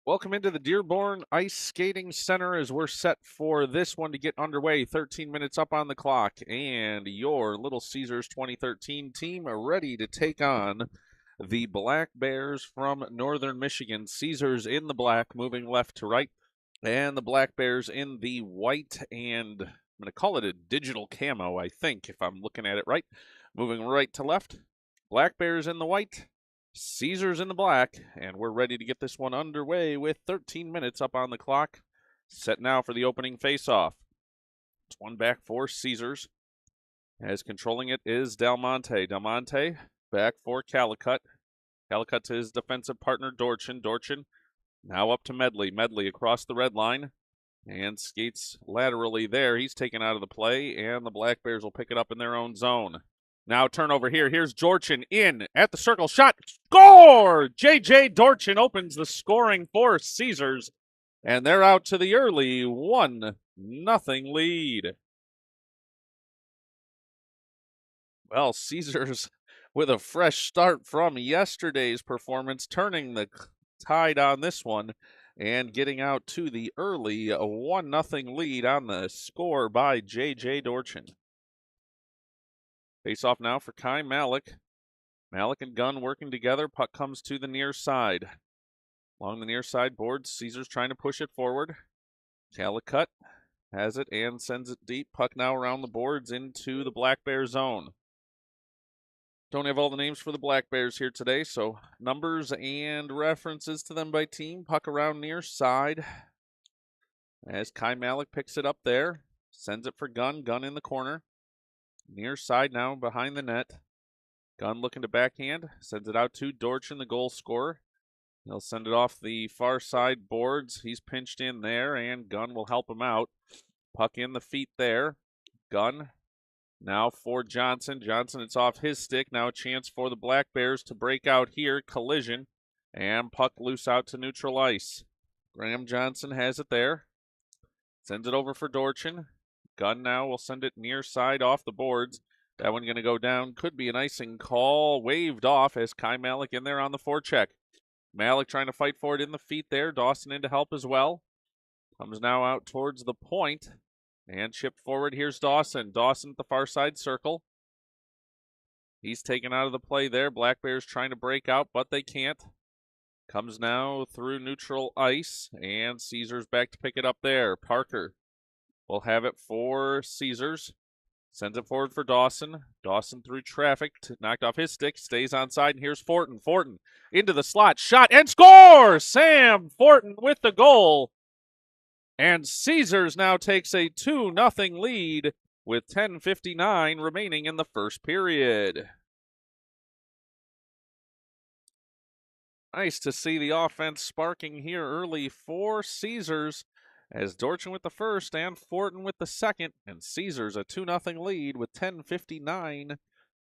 Welcome into the Dearborn Ice Skating Center as we're set for this one to get underway. 13 minutes up on the clock, and your Little Caesars 2013 team are ready to take on the Black Bears from Northern Michigan. Caesars in the black, moving left to right, and the Black Bears in the white, and I'm going to call it a digital camo, I think, if I'm looking at it right. Moving right to left, Black Bears in the white, Caesars in the black, and we're ready to get this one underway with 13 minutes up on the clock. Set now for the opening face-off. It's one back for Caesars. As controlling it is Del Monte. Del Monte back for Calicut. Calicut to his defensive partner, Dorchin. Dorchin now up to Medley. Medley across the red line and skates laterally there. He's taken out of the play, and the Black Bears will pick it up in their own zone. Now turnover here. Here's Dorchin in at the circle. Shot. Score! J.J. Dorchin opens the scoring for Caesars, and they're out to the early 1-0 lead. Well, Caesars with a fresh start from yesterday's performance, turning the tide on this one and getting out to the early 1-0 lead on the score by J.J. Dorchin. Face off now for Kai Malik. Malik and Gunn working together. Puck comes to the near side. Along the near side boards, Caesars trying to push it forward. Calicut has it and sends it deep. Puck now around the boards into the Black Bear zone. Don't have all the names for the Black Bears here today, so numbers and references to them by team. Puck around near side. As Kai Malik picks it up there. Sends it for Gunn. Gunn in the corner. Near side now behind the net. Gunn looking to backhand. Sends it out to Dorchin, the goal scorer. He'll send it off the far side boards. He's pinched in there, and Gunn will help him out. Puck in the feet there. Gunn now for Johnson. Johnson, it's off his stick. Now a chance for the Black Bears to break out here. Collision. And puck loose out to neutral ice. Graham Johnson has it there. Sends it over for Dorchin. Gunn now will send it near side off the boards. That one going to go down. Could be an icing call. Waved off as Kai Malik in there on the forecheck. Malik trying to fight for it in the feet there. Dawson in to help as well. Comes now out towards the point. And chipped forward. Here's Dawson. Dawson at the far side circle. He's taken out of the play there. Black Bears trying to break out, but they can't. Comes now through neutral ice. And Caesars back to pick it up there. Parker will have it for Caesars. Sends it forward for Dawson. Dawson through traffic, knocked off his stick, stays on side, and here's Fortin. Fortin into the slot, shot, and score! Sam Fortin with the goal. And Caesars now takes a 2-0 lead with 10:59 remaining in the first period. Nice to see the offense sparking here early for Caesars, as Dorchin with the first and Fortin with the second, and Caesars a 2-0 lead with 10:59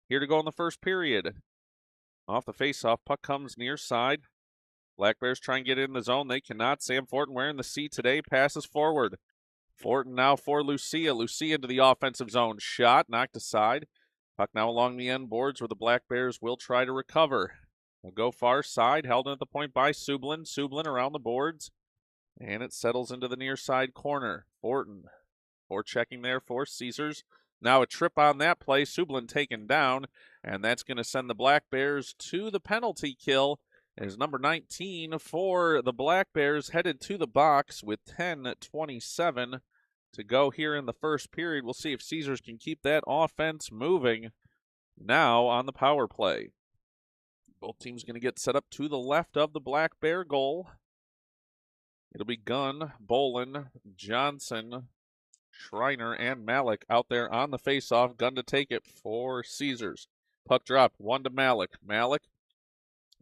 here to go in the first period. Off the faceoff, puck comes near side. Black Bears try and get in the zone. They cannot. Sam Fortin wearing the C today, passes forward. Fortin now for Lucia. Lucia into the offensive zone. Shot, knocked aside. Puck now along the end boards where the Black Bears will try to recover. They'll go far side, held in at the point by Sublin. Sublin around the boards. And it settles into the near side corner. Fortin forechecking there for Caesars. Now a trip on that play. Sublin taken down. And that's going to send the Black Bears to the penalty kill, as number 19 for the Black Bears headed to the box with 10:27 to go here in the first period. We'll see if Caesars can keep that offense moving now on the power play. Both teams going to get set up to the left of the Black Bear goal. It'll be Gunn, Bolin, Johnson, Schreiner, and Malik out there on the faceoff. Gunn to take it for Caesars. Puck dropped, one to Malik. Malik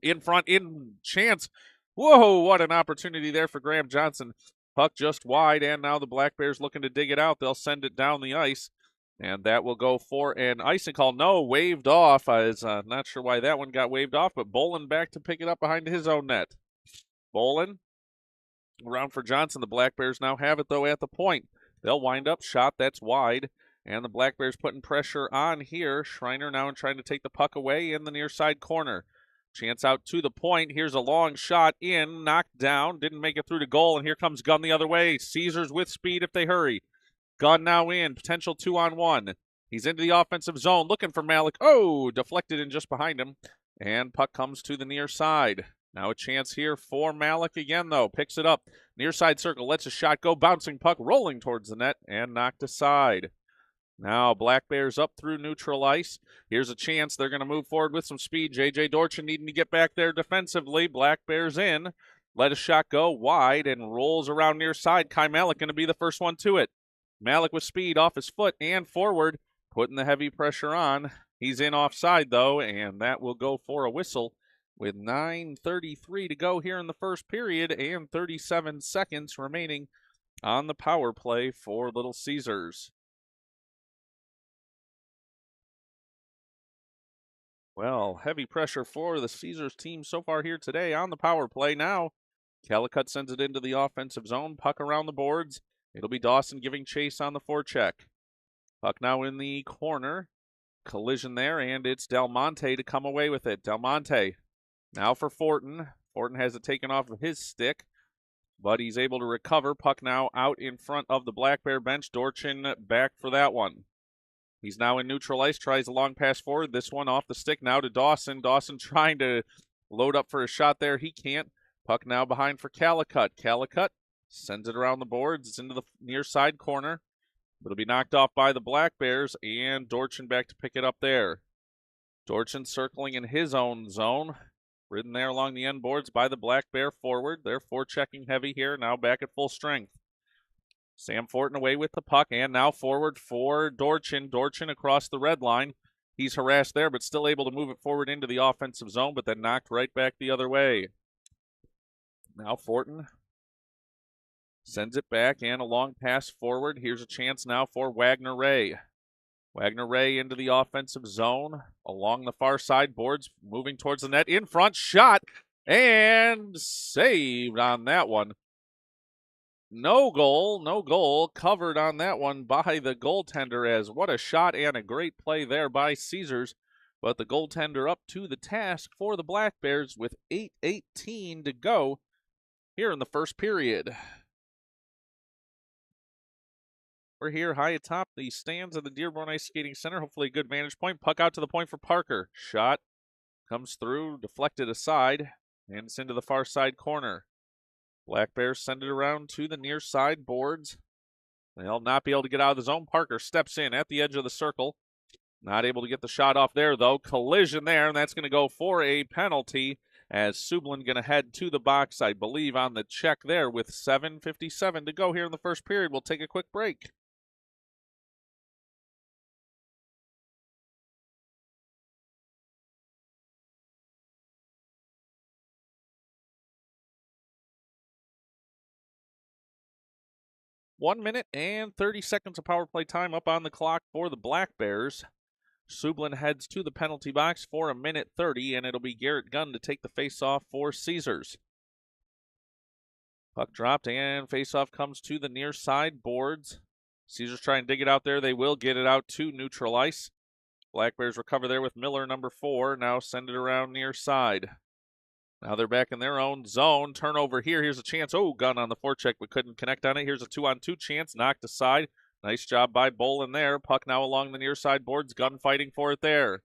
in front, in chance. Whoa, what an opportunity there for Graham Johnson. Puck just wide, and now the Black Bears looking to dig it out. They'll send it down the ice, and that will go for an icing call. No, waved off. I was not sure why that one got waved off, but Bolin back to pick it up behind his own net. Bolin around for Johnson. The Black Bears now have it, though, at the point. They'll wind up, shot that's wide, and the Black Bears putting pressure on here. Schreiner now trying to take the puck away in the near side corner. Chance out to the point. Here's a long shot in, knocked down, didn't make it through to goal, and here comes Gunn the other way. Caesars with speed if they hurry. Gunn now in, potential 2-on-1. He's into the offensive zone, looking for Malik. Oh, deflected in just behind him, and puck comes to the near side. Now a chance here for Malik again, though. Picks it up, near side circle, lets a shot go, bouncing puck, rolling towards the net, and knocked aside. Now Black Bears up through neutral ice. Here's a chance. They're going to move forward with some speed. J.J. Dorchin needing to get back there defensively. Black Bears in. Let a shot go wide and rolls around near side. Kai Malik going to be the first one to it. Malik with speed off his foot and forward, putting the heavy pressure on. He's in offside, though, and that will go for a whistle with 9:33 to go here in the first period and 37 seconds remaining on the power play for Little Caesars. Well, heavy pressure for the Caesars team so far here today on the power play. Now, Calicut sends it into the offensive zone. Puck around the boards. It'll be Dawson giving chase on the forecheck. Puck now in the corner. Collision there, and it's Del Monte to come away with it. Del Monte now for Fortin. Fortin has it taken off of his stick, but he's able to recover. Puck now out in front of the Black Bear bench. Dorchin back for that one. He's now in neutral ice, tries a long pass forward. This one off the stick now to Dawson. Dawson trying to load up for a shot there. He can't. Puck now behind for Calicut. Calicut sends it around the boards. It's into the near side corner. It'll be knocked off by the Black Bears, and Dorchin back to pick it up there. Dorchin circling in his own zone. Ridden there along the end boards by the Black Bear forward. They're forechecking heavy here, now back at full strength. Sam Fortin away with the puck, and now forward for Dorchin. Dorchin across the red line. He's harassed there, but still able to move it forward into the offensive zone, but then knocked right back the other way. Now Fortin sends it back, and a long pass forward. Here's a chance now for Wagner Ray. Wagner Ray into the offensive zone, along the far side boards, moving towards the net. In front, shot, and saved on that one. No goal, covered on that one by the goaltender, as what a shot and a great play there by Caesars. But the goaltender up to the task for the Black Bears with 8:18 to go here in the first period. We're here high atop the stands of the Dearborn Ice Skating Center. Hopefully a good vantage point. Puck out to the point for Parker. Shot comes through, deflected aside, and it's into the far side corner. Black Bears send it around to the near side boards. They'll not be able to get out of the zone. Parker steps in at the edge of the circle. Not able to get the shot off there, though. Collision there, and that's going to go for a penalty, as Sublin going to head to the box, I believe, on the check there with 7:57 to go here in the first period. We'll take a quick break. One minute and 30 seconds of power play time up on the clock for the Black Bears. Sublin heads to the penalty box for a minute 30, and it'll be Garrett Gunn to take the face-off for Caesars. Puck dropped, and face-off comes to the near side boards. Caesars try and dig it out there. They will get it out to neutral ice. Black Bears recover there with Miller, number 4. Now send it around near side. Now they're back in their own zone. Turnover here. Here's a chance. Oh, Gunn on the forecheck, but couldn't connect on it. Here's a 2-on-2 chance. Knocked aside. Nice job by Bolin there. Puck now along the near side boards. Gunn fighting for it there.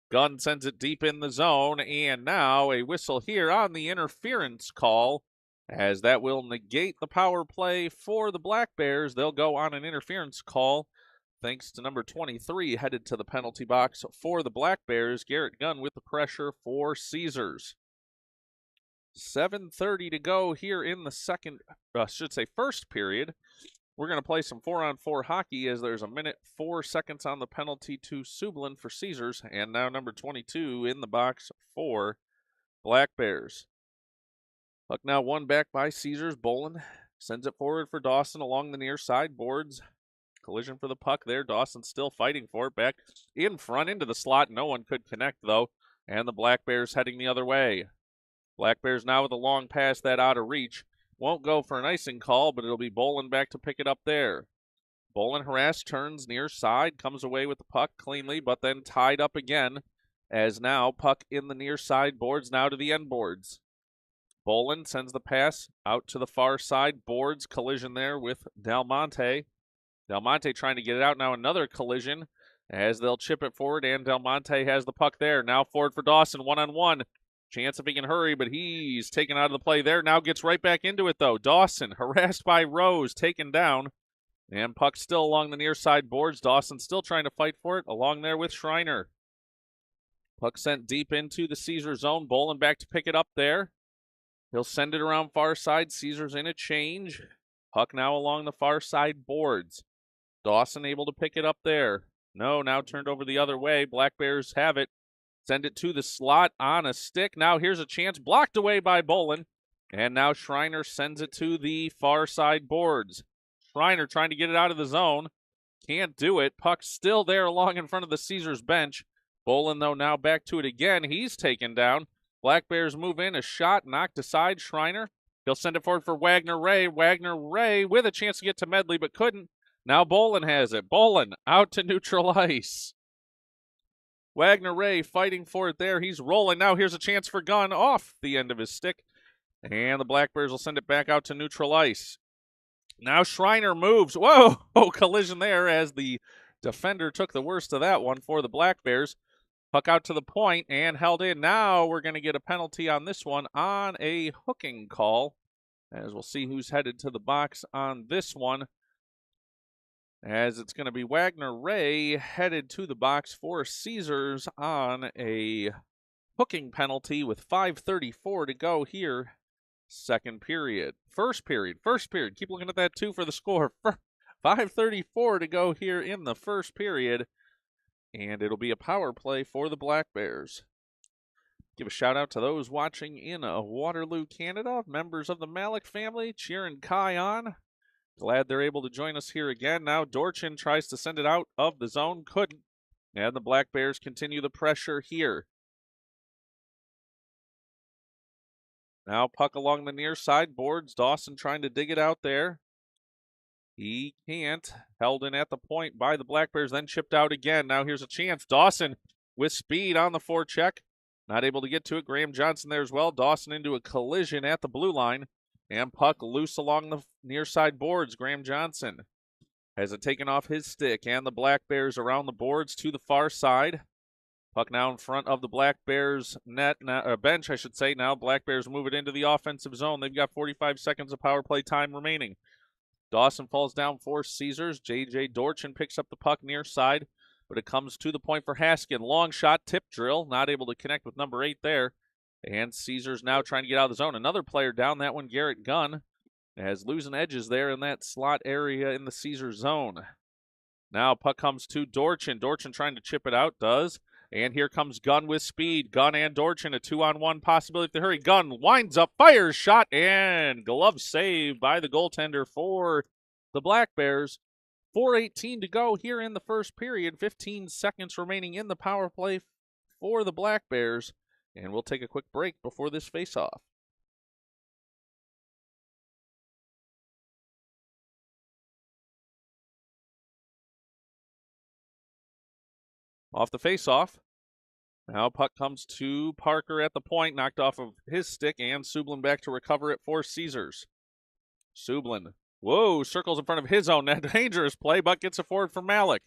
Gunn sends it deep in the zone. And now a whistle here on the interference call, as that will negate the power play for the Black Bears. They'll go on an interference call, thanks to number 23 headed to the penalty box for the Black Bears. Garrett Gunn with the pressure for Caesars. 7:30 to go here in the first period. We're going to play some 4-on-4 hockey, as there's a minute 4 seconds on the penalty to Sublin for Caesars, and now number 22 in the box for Black Bears. Puck now won back by Caesars. Bolin sends it forward for Dawson along the near side boards. Collision for the puck there. Dawson still fighting for it. Back in front into the slot. No one could connect, though, and the Black Bears heading the other way. Black Bears now with a long pass that out of reach. Won't go for an icing call, but it'll be Bolin back to pick it up there. Bolin harassed, turns near side, comes away with the puck cleanly, but then tied up again as now puck in the near side boards, now to the end boards. Bolin sends the pass out to the far side boards. Collision there with Del Monte. Del Monte trying to get it out. Now another collision as they'll chip it forward, and Del Monte has the puck there. Now forward for Dawson, one-on-one. Chance if he can hurry, but he's taken out of the play there. Now gets right back into it, though. Dawson harassed by Rose, taken down. And puck still along the near side boards. Dawson still trying to fight for it along there with Schreiner. Puck sent deep into the Caesar zone. Bolin back to pick it up there. He'll send it around far side. Caesar's in a change. Puck now along the far side boards. Dawson able to pick it up there. No, now turned over the other way. Black Bears have it. Send it to the slot on a stick. Now here's a chance. Blocked away by Bolin. And now Schreiner sends it to the far side boards. Schreiner trying to get it out of the zone. Can't do it. Puck still there along in front of the Caesars bench. Bolin, though, now back to it again. He's taken down. Black Bears move in. A shot knocked aside. Schreiner. He'll send it forward for Wagner Ray. Wagner Ray with a chance to get to Medley, but couldn't. Now Bolin has it. Bolin out to neutral ice. Wagner Ray fighting for it there. He's rolling. Now here's a chance for Gunn off the end of his stick. And the Black Bears will send it back out to neutral ice. Now Schreiner moves. Whoa! Collision there as the defender took the worst of that one for the Black Bears. Puck out to the point and held in. Now we're going to get a penalty on this one on a hooking call, as we'll see who's headed to the box on this one, as it's going to be Wagner Ray headed to the box for Caesars on a hooking penalty with 5:34 to go here. Second period. First period. Keep looking at that too for the score. 5:34 to go here in the first period. And it'll be a power play for the Black Bears. Give a shout out to those watching in Waterloo, Canada, members of the Malik family, cheering Kai on. Glad they're able to join us here again. Now Dorchin tries to send it out of the zone, couldn't. And the Black Bears continue the pressure here. Now puck along the near side boards. Dawson trying to dig it out there. He can't. Held in at the point by the Black Bears, then chipped out again. Now here's a chance. Dawson with speed on the forecheck. Not able to get to it. Graham Johnson there as well. Dawson into a collision at the blue line. And puck loose along the near side boards. Graham Johnson has it taken off his stick. And the Black Bears around the boards to the far side. Puck now in front of the Black Bears net, bench, I should say. Now Black Bears move it into the offensive zone. They've got 45 seconds of power play time remaining. Dawson falls down for Caesars. J.J. Dorchin picks up the puck near side, but it comes to the point for Haskin. Long shot, tip drill, not able to connect with number 8 there. And Caesars now trying to get out of the zone. Another player down, that one Garrett Gunn, has losing edges there in that slot area in the Caesars zone. Now puck comes to Dorchin. Dorchin trying to chip it out, does. And here comes Gunn with speed. Gunn and Dorchin, a 2-on-1 possibility if they hurry. Gunn winds up, fires, shot, and glove save by the goaltender for the Black Bears. 4:18 to go here in the first period. 15 seconds remaining in the power play for the Black Bears. And we'll take a quick break before this face-off. Off the face-off. Now puck comes to Parker at the point, knocked off of his stick, and Sublin back to recover it for Caesars. Sublin, whoa, circles in front of his own net. Dangerous play, but gets it forward for Malik.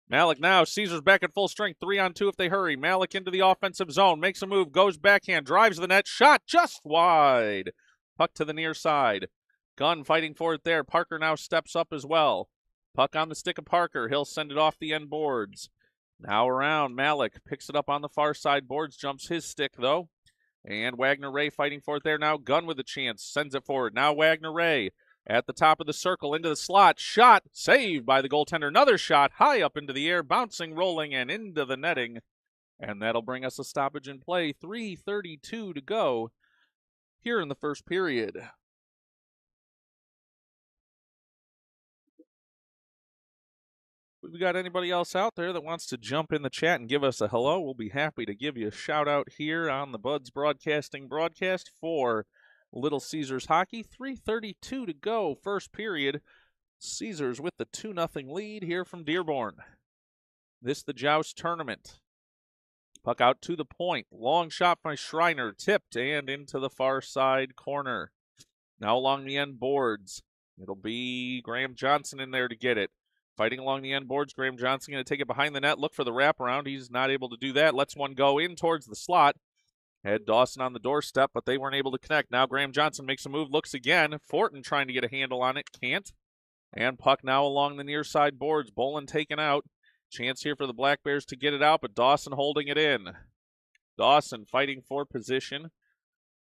Malik now, Caesars back at full strength, 3-on-2 if they hurry. Malik into the offensive zone, makes a move, goes backhand, drives the net, shot just wide. Puck to the near side. Gunn fighting for it there. Parker now steps up as well. Puck on the stick of Parker. He'll send it off the end boards. Now around, Malik picks it up on the far side boards, jumps his stick though. And Wagner Ray fighting for it there now. Gunn with a chance, sends it forward. Now Wagner Ray at the top of the circle, into the slot. Shot, saved by the goaltender. Another shot, high up into the air, bouncing, rolling, and into the netting. And that'll bring us a stoppage in play. 3:32 to go here in the first period. If we got anybody else out there that wants to jump in the chat and give us a hello, we'll be happy to give you a shout out here on the Buds Broadcasting broadcast for Little Caesars Hockey. 3:32 to go, first period. Caesars with the 2-0 lead here from Dearborn. This the Joust tournament. Puck out to the point. Long shot by Schreiner. Tipped and into the far side corner. Now along the end boards. It'll be Graham Johnson in there to get it. Fighting along the end boards. Graham Johnson going to take it behind the net. Look for the wraparound. He's not able to do that. Lets one go in towards the slot. Had Dawson on the doorstep, but they weren't able to connect. Now Graham Johnson makes a move. Looks again. Fortin trying to get a handle on it. Can't. And puck now along the near side boards. Bolin taken out. Chance here for the Black Bears to get it out, but Dawson holding it in. Dawson fighting for position.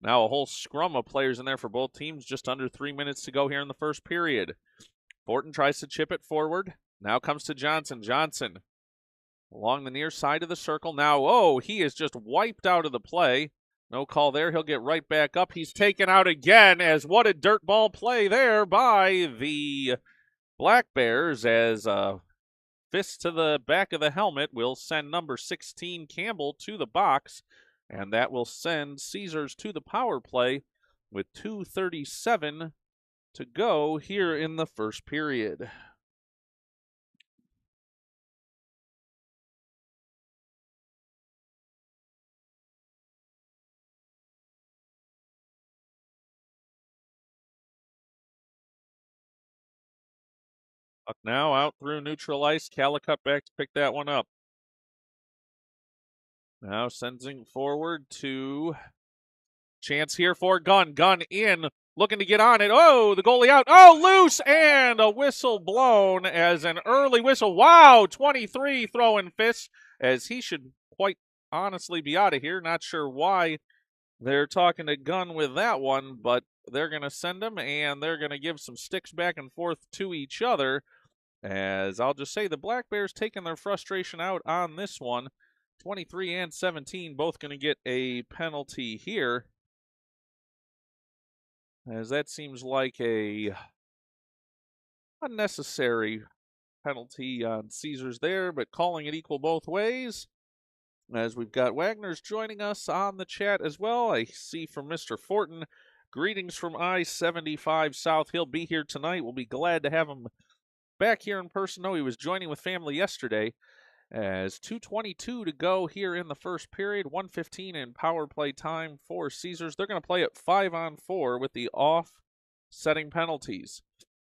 Now a whole scrum of players in there for both teams. Just under 3 minutes to go here in the first period. Fortin tries to chip it forward. Now comes to Johnson. Johnson along the near side of the circle. Now, he is just wiped out of the play. No call there. He'll get right back up. He's taken out again, as what a dirt ball play there by the Black Bears, as fist to the back of the helmet will send number 16 Campbell to the box, and that will send Caesars to the power play with 2:37 to go here in the first period. Puck now out through neutral ice. Calicut back to pick that one up. Now sending forward to chance here for Gunn. Gunn in, looking to get on it. The goalie out. Loose, and a whistle blown as an early whistle. Wow, 23 throwing fists, as he should quite honestly be out of here. Not sure why they're talking to Gunn with that one, but they're going to send him, and they're going to give some sticks back and forth to each other. As I'll just say, the Black Bears taking their frustration out on this one. 23 and 17 both going to get a penalty here, as that seems like a unnecessary penalty on Caesars there, but calling it equal both ways. As we've got Wagner's joining us on the chat as well. I see from Mr. Fortin, greetings from I-75 South. He'll be here tonight. We'll be glad to have him back here in person. No, he was joining with family yesterday. As 2:22 to go here in the first period, 1:15 in power play time for Caesars. They're going to play at 5-on-4 with the off-setting penalties.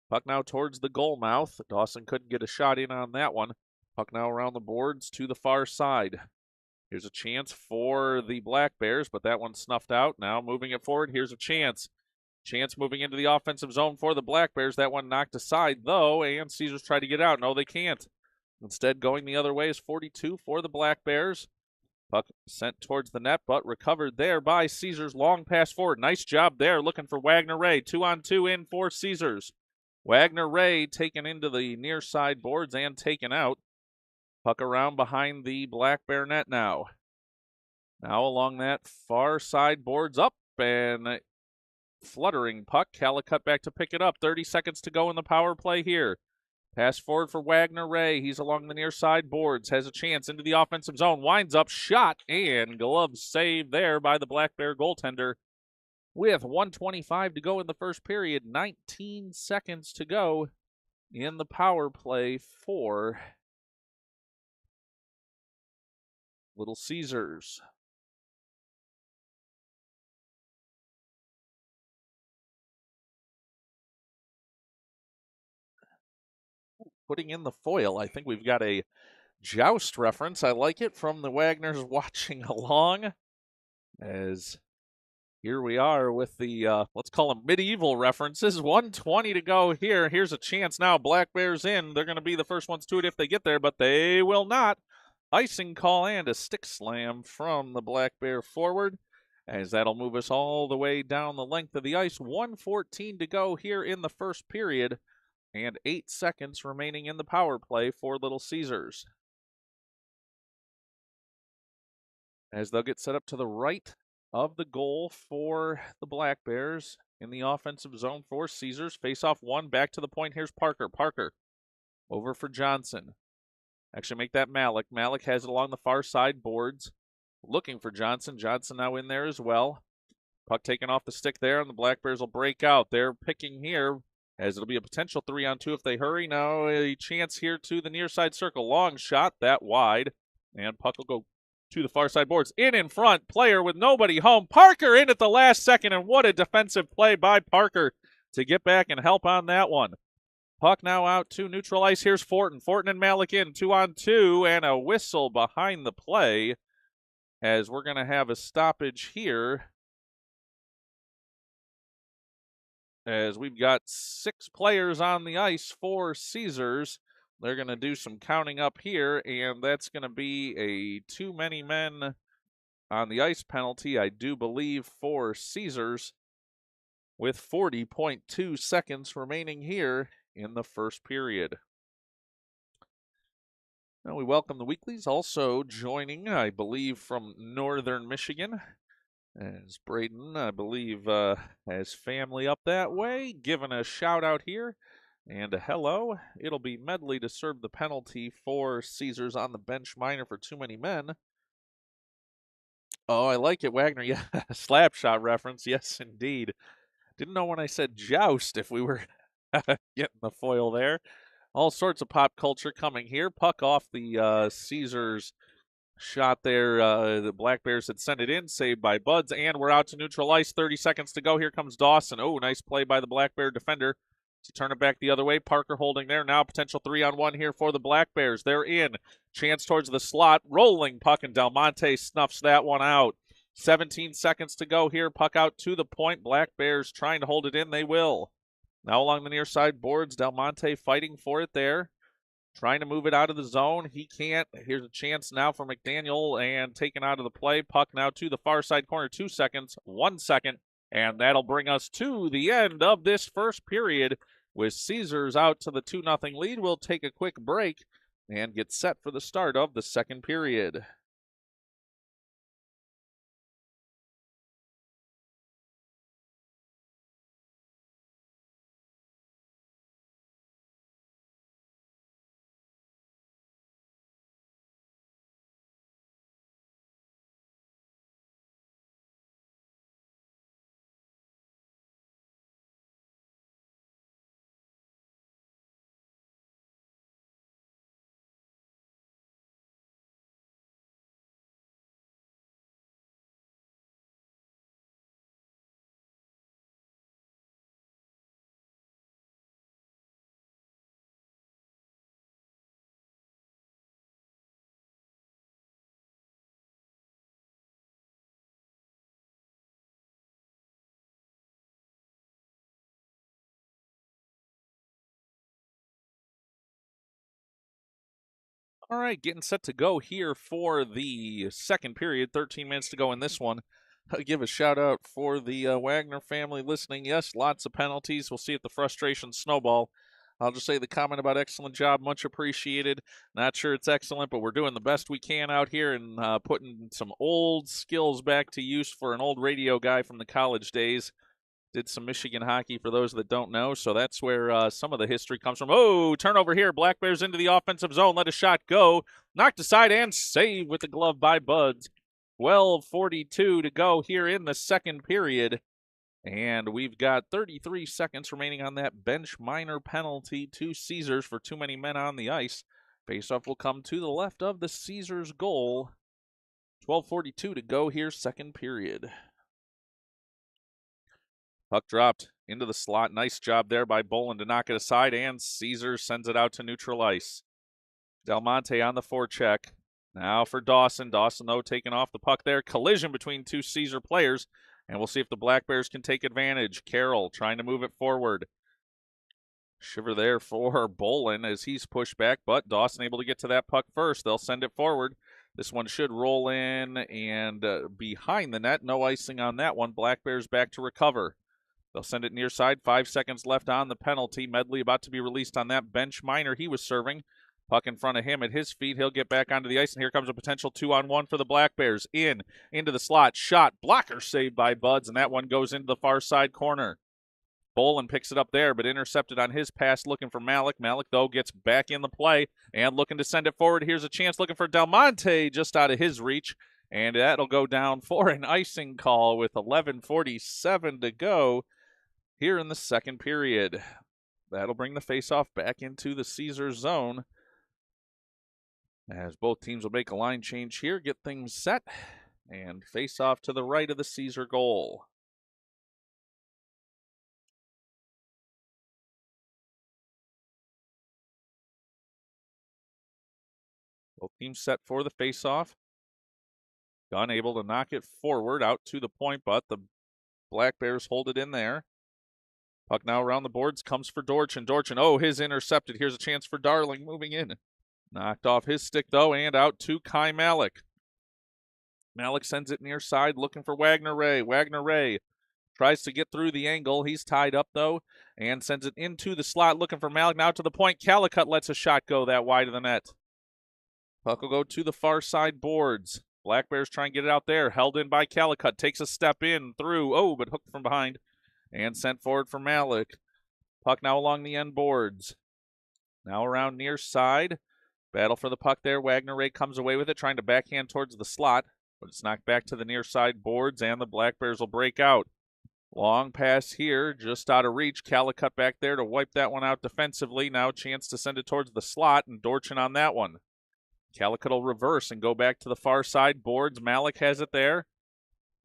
Puck now towards the goal mouth. Dawson couldn't get a shot in on that one. Puck now around the boards to the far side. Here's a chance for the Black Bears, but that one's snuffed out. Now moving it forward, here's a chance. Chance moving into the offensive zone for the Black Bears. That one knocked aside, though, and Caesars try to get out. No, they can't. Instead, going the other way is 42 for the Black Bears. Puck sent towards the net, but recovered there by Caesars. Long pass forward. Nice job there, looking for Wagner Ray. 2-on-2 in for Caesars. Wagner Ray taken into the near side boards and taken out. Puck around behind the Black Bear net now. Now along that far side boards up, and fluttering puck. Calicut back to pick it up. 30 seconds to go in the power play here. Pass forward for Wagner Ray. He's along the near side boards. Has a chance into the offensive zone. Winds up, shot, and glove save there by the Black Bear goaltender. With 1:25 to go in the first period, 19 seconds to go in the power play for Little Caesars. Putting in the foil. I think we've got a joust reference. I like it from the Wagners watching along, as here we are with the, let's call them medieval references. 1:20 to go here. Here's a chance now. Black Bears in. They're going to be the first ones to it if they get there, but they will not. Icing call and a stick slam from the Black Bear forward, as that'll move us all the way down the length of the ice. 1:14 to go here in the first period, and 8 seconds remaining in the power play for Little Caesars. As they'll get set up to the right of the goal for the Black Bears in the offensive zone for Caesars. Face off one, back to the point. Here's Parker. Parker over for Johnson. Actually make that Malik. Malik has it along the far side boards. Looking for Johnson. Johnson now in there as well. Puck taken off the stick there, and the Black Bears will break out. They're picking here, as it'll be a potential 3-on-2 if they hurry. Now a chance here to the near side circle. Long shot, that wide. And puck will go to the far side boards. In front, player with nobody home. Parker in at the last second, and what a defensive play by Parker to get back and help on that one. Puck now out to neutral ice. Here's Fortin. Fortin and Malik in, 2-on-2, and a whistle behind the play as we're going to have a stoppage here as we've got 6 players on the ice for Caesars. They're going to do some counting up here, and that's going to be a too many men on the ice penalty, I do believe, for Caesars, with 40.2 seconds remaining here in the first period. Now we welcome the Weeklies, also joining, I believe, from northern Michigan, as Braden, I believe, has family up that way, giving a shout out here. And a hello. It'll be Medley to serve the penalty for Caesars on the bench minor for too many men. Oh, I like it, Wagner. Yeah, slap shot reference. Yes, indeed. Didn't know when I said joust if we were getting the foil there. All sorts of pop culture coming here. Puck off the Caesars shot there. The Black Bears had sent it in, saved by Buds, and we're out to neutral ice. 30 seconds to go. Here comes Dawson. Oh, nice play by the Black Bear defender to turn it back the other way. Parker holding there. Now potential 3-on-1 here for the Black Bears. They're in. Chance towards the slot. Rolling puck, and Del Monte snuffs that one out. 17 seconds to go here. Puck out to the point. Black Bears trying to hold it in. They will. Now along the near side boards. Del Monte fighting for it there. Trying to move it out of the zone. He can't. Here's a chance now for McDaniel, and taken out of the play. Puck now to the far side corner. 2 seconds. 1 second. And that'll bring us to the end of this first period. With Caesars out to the 2-0 lead, we'll take a quick break and get set for the start of the second period. All right, getting set to go here for the second period. 13 minutes to go in this one. I'll give a shout out for the Wagner family listening. Yes, lots of penalties. We'll see if the frustrations snowball. I'll just say the comment about excellent job, much appreciated. Not sure it's excellent, but we're doing the best we can out here and putting some old skills back to use for an old radio guy from the college days. Did some Michigan hockey for those that don't know, so that's where some of the history comes from. Oh, turnover here. Black Bears into the offensive zone. Let a shot go. Knocked aside and saved with the glove by Buds. 12:42 to go here in the second period. And we've got 33 seconds remaining on that bench minor penalty to Caesars for too many men on the ice. Faceoff will come to the left of the Caesars goal. 12:42 to go here, second period. Puck dropped into the slot. Nice job there by Bolin to knock it aside, and Caesar sends it out to neutral ice. Del Monte on the forecheck. Now for Dawson. Dawson, though, taking off the puck there. Collision between two Caesar players, and we'll see if the Black Bears can take advantage. Carroll trying to move it forward. Shiver there for Bolin as he's pushed back, but Dawson able to get to that puck first. They'll send it forward. This one should roll in and behind the net. No icing on that one. Black Bears back to recover. They'll send it near side. 5 seconds left on the penalty. Medley about to be released on that bench minor he was serving. Puck in front of him at his feet. He'll get back onto the ice, and here comes a potential 2-on-1 for the Black Bears. Into the slot. Shot. Blocker saved by Buds, and that one goes into the far side corner. Bolin picks it up there, but intercepted on his pass looking for Malik. Malik, though, gets back in the play and looking to send it forward. Here's a chance looking for Del Monte just out of his reach, and that'll go down for an icing call with 11:47 to go here in the second period. That'll bring the faceoff back into the Caesar zone. As both teams will make a line change here, get things set, and face off to the right of the Caesar goal. Both teams set for the face-off. Gunn able to knock it forward out to the point, but the Black Bears hold it in there. Puck now around the boards, comes for Dorchin. Dorchin, oh, his intercepted. Here's a chance for Darling moving in. Knocked off his stick, though, and out to Kai Malik. Malik sends it near side, looking for Wagner Ray. Wagner Ray tries to get through the angle. He's tied up, though, and sends it into the slot, looking for Malik. Now to the point. Calicut lets a shot go that wide of the net. Puck will go to the far side boards. Black Bears try and get it out there. Held in by Calicut. Takes a step in, through. Oh, but hooked from behind. And sent forward for Malik. Puck now along the end boards. Now around near side. Battle for the puck there. Wagner Ray comes away with it, trying to backhand towards the slot. But it's knocked back to the near side boards, and the Black Bears will break out. Long pass here, just out of reach. Calicut back there to wipe that one out defensively. Now a chance to send it towards the slot, and Dorchin on that one. Calicut will reverse and go back to the far side boards. Malik has it there.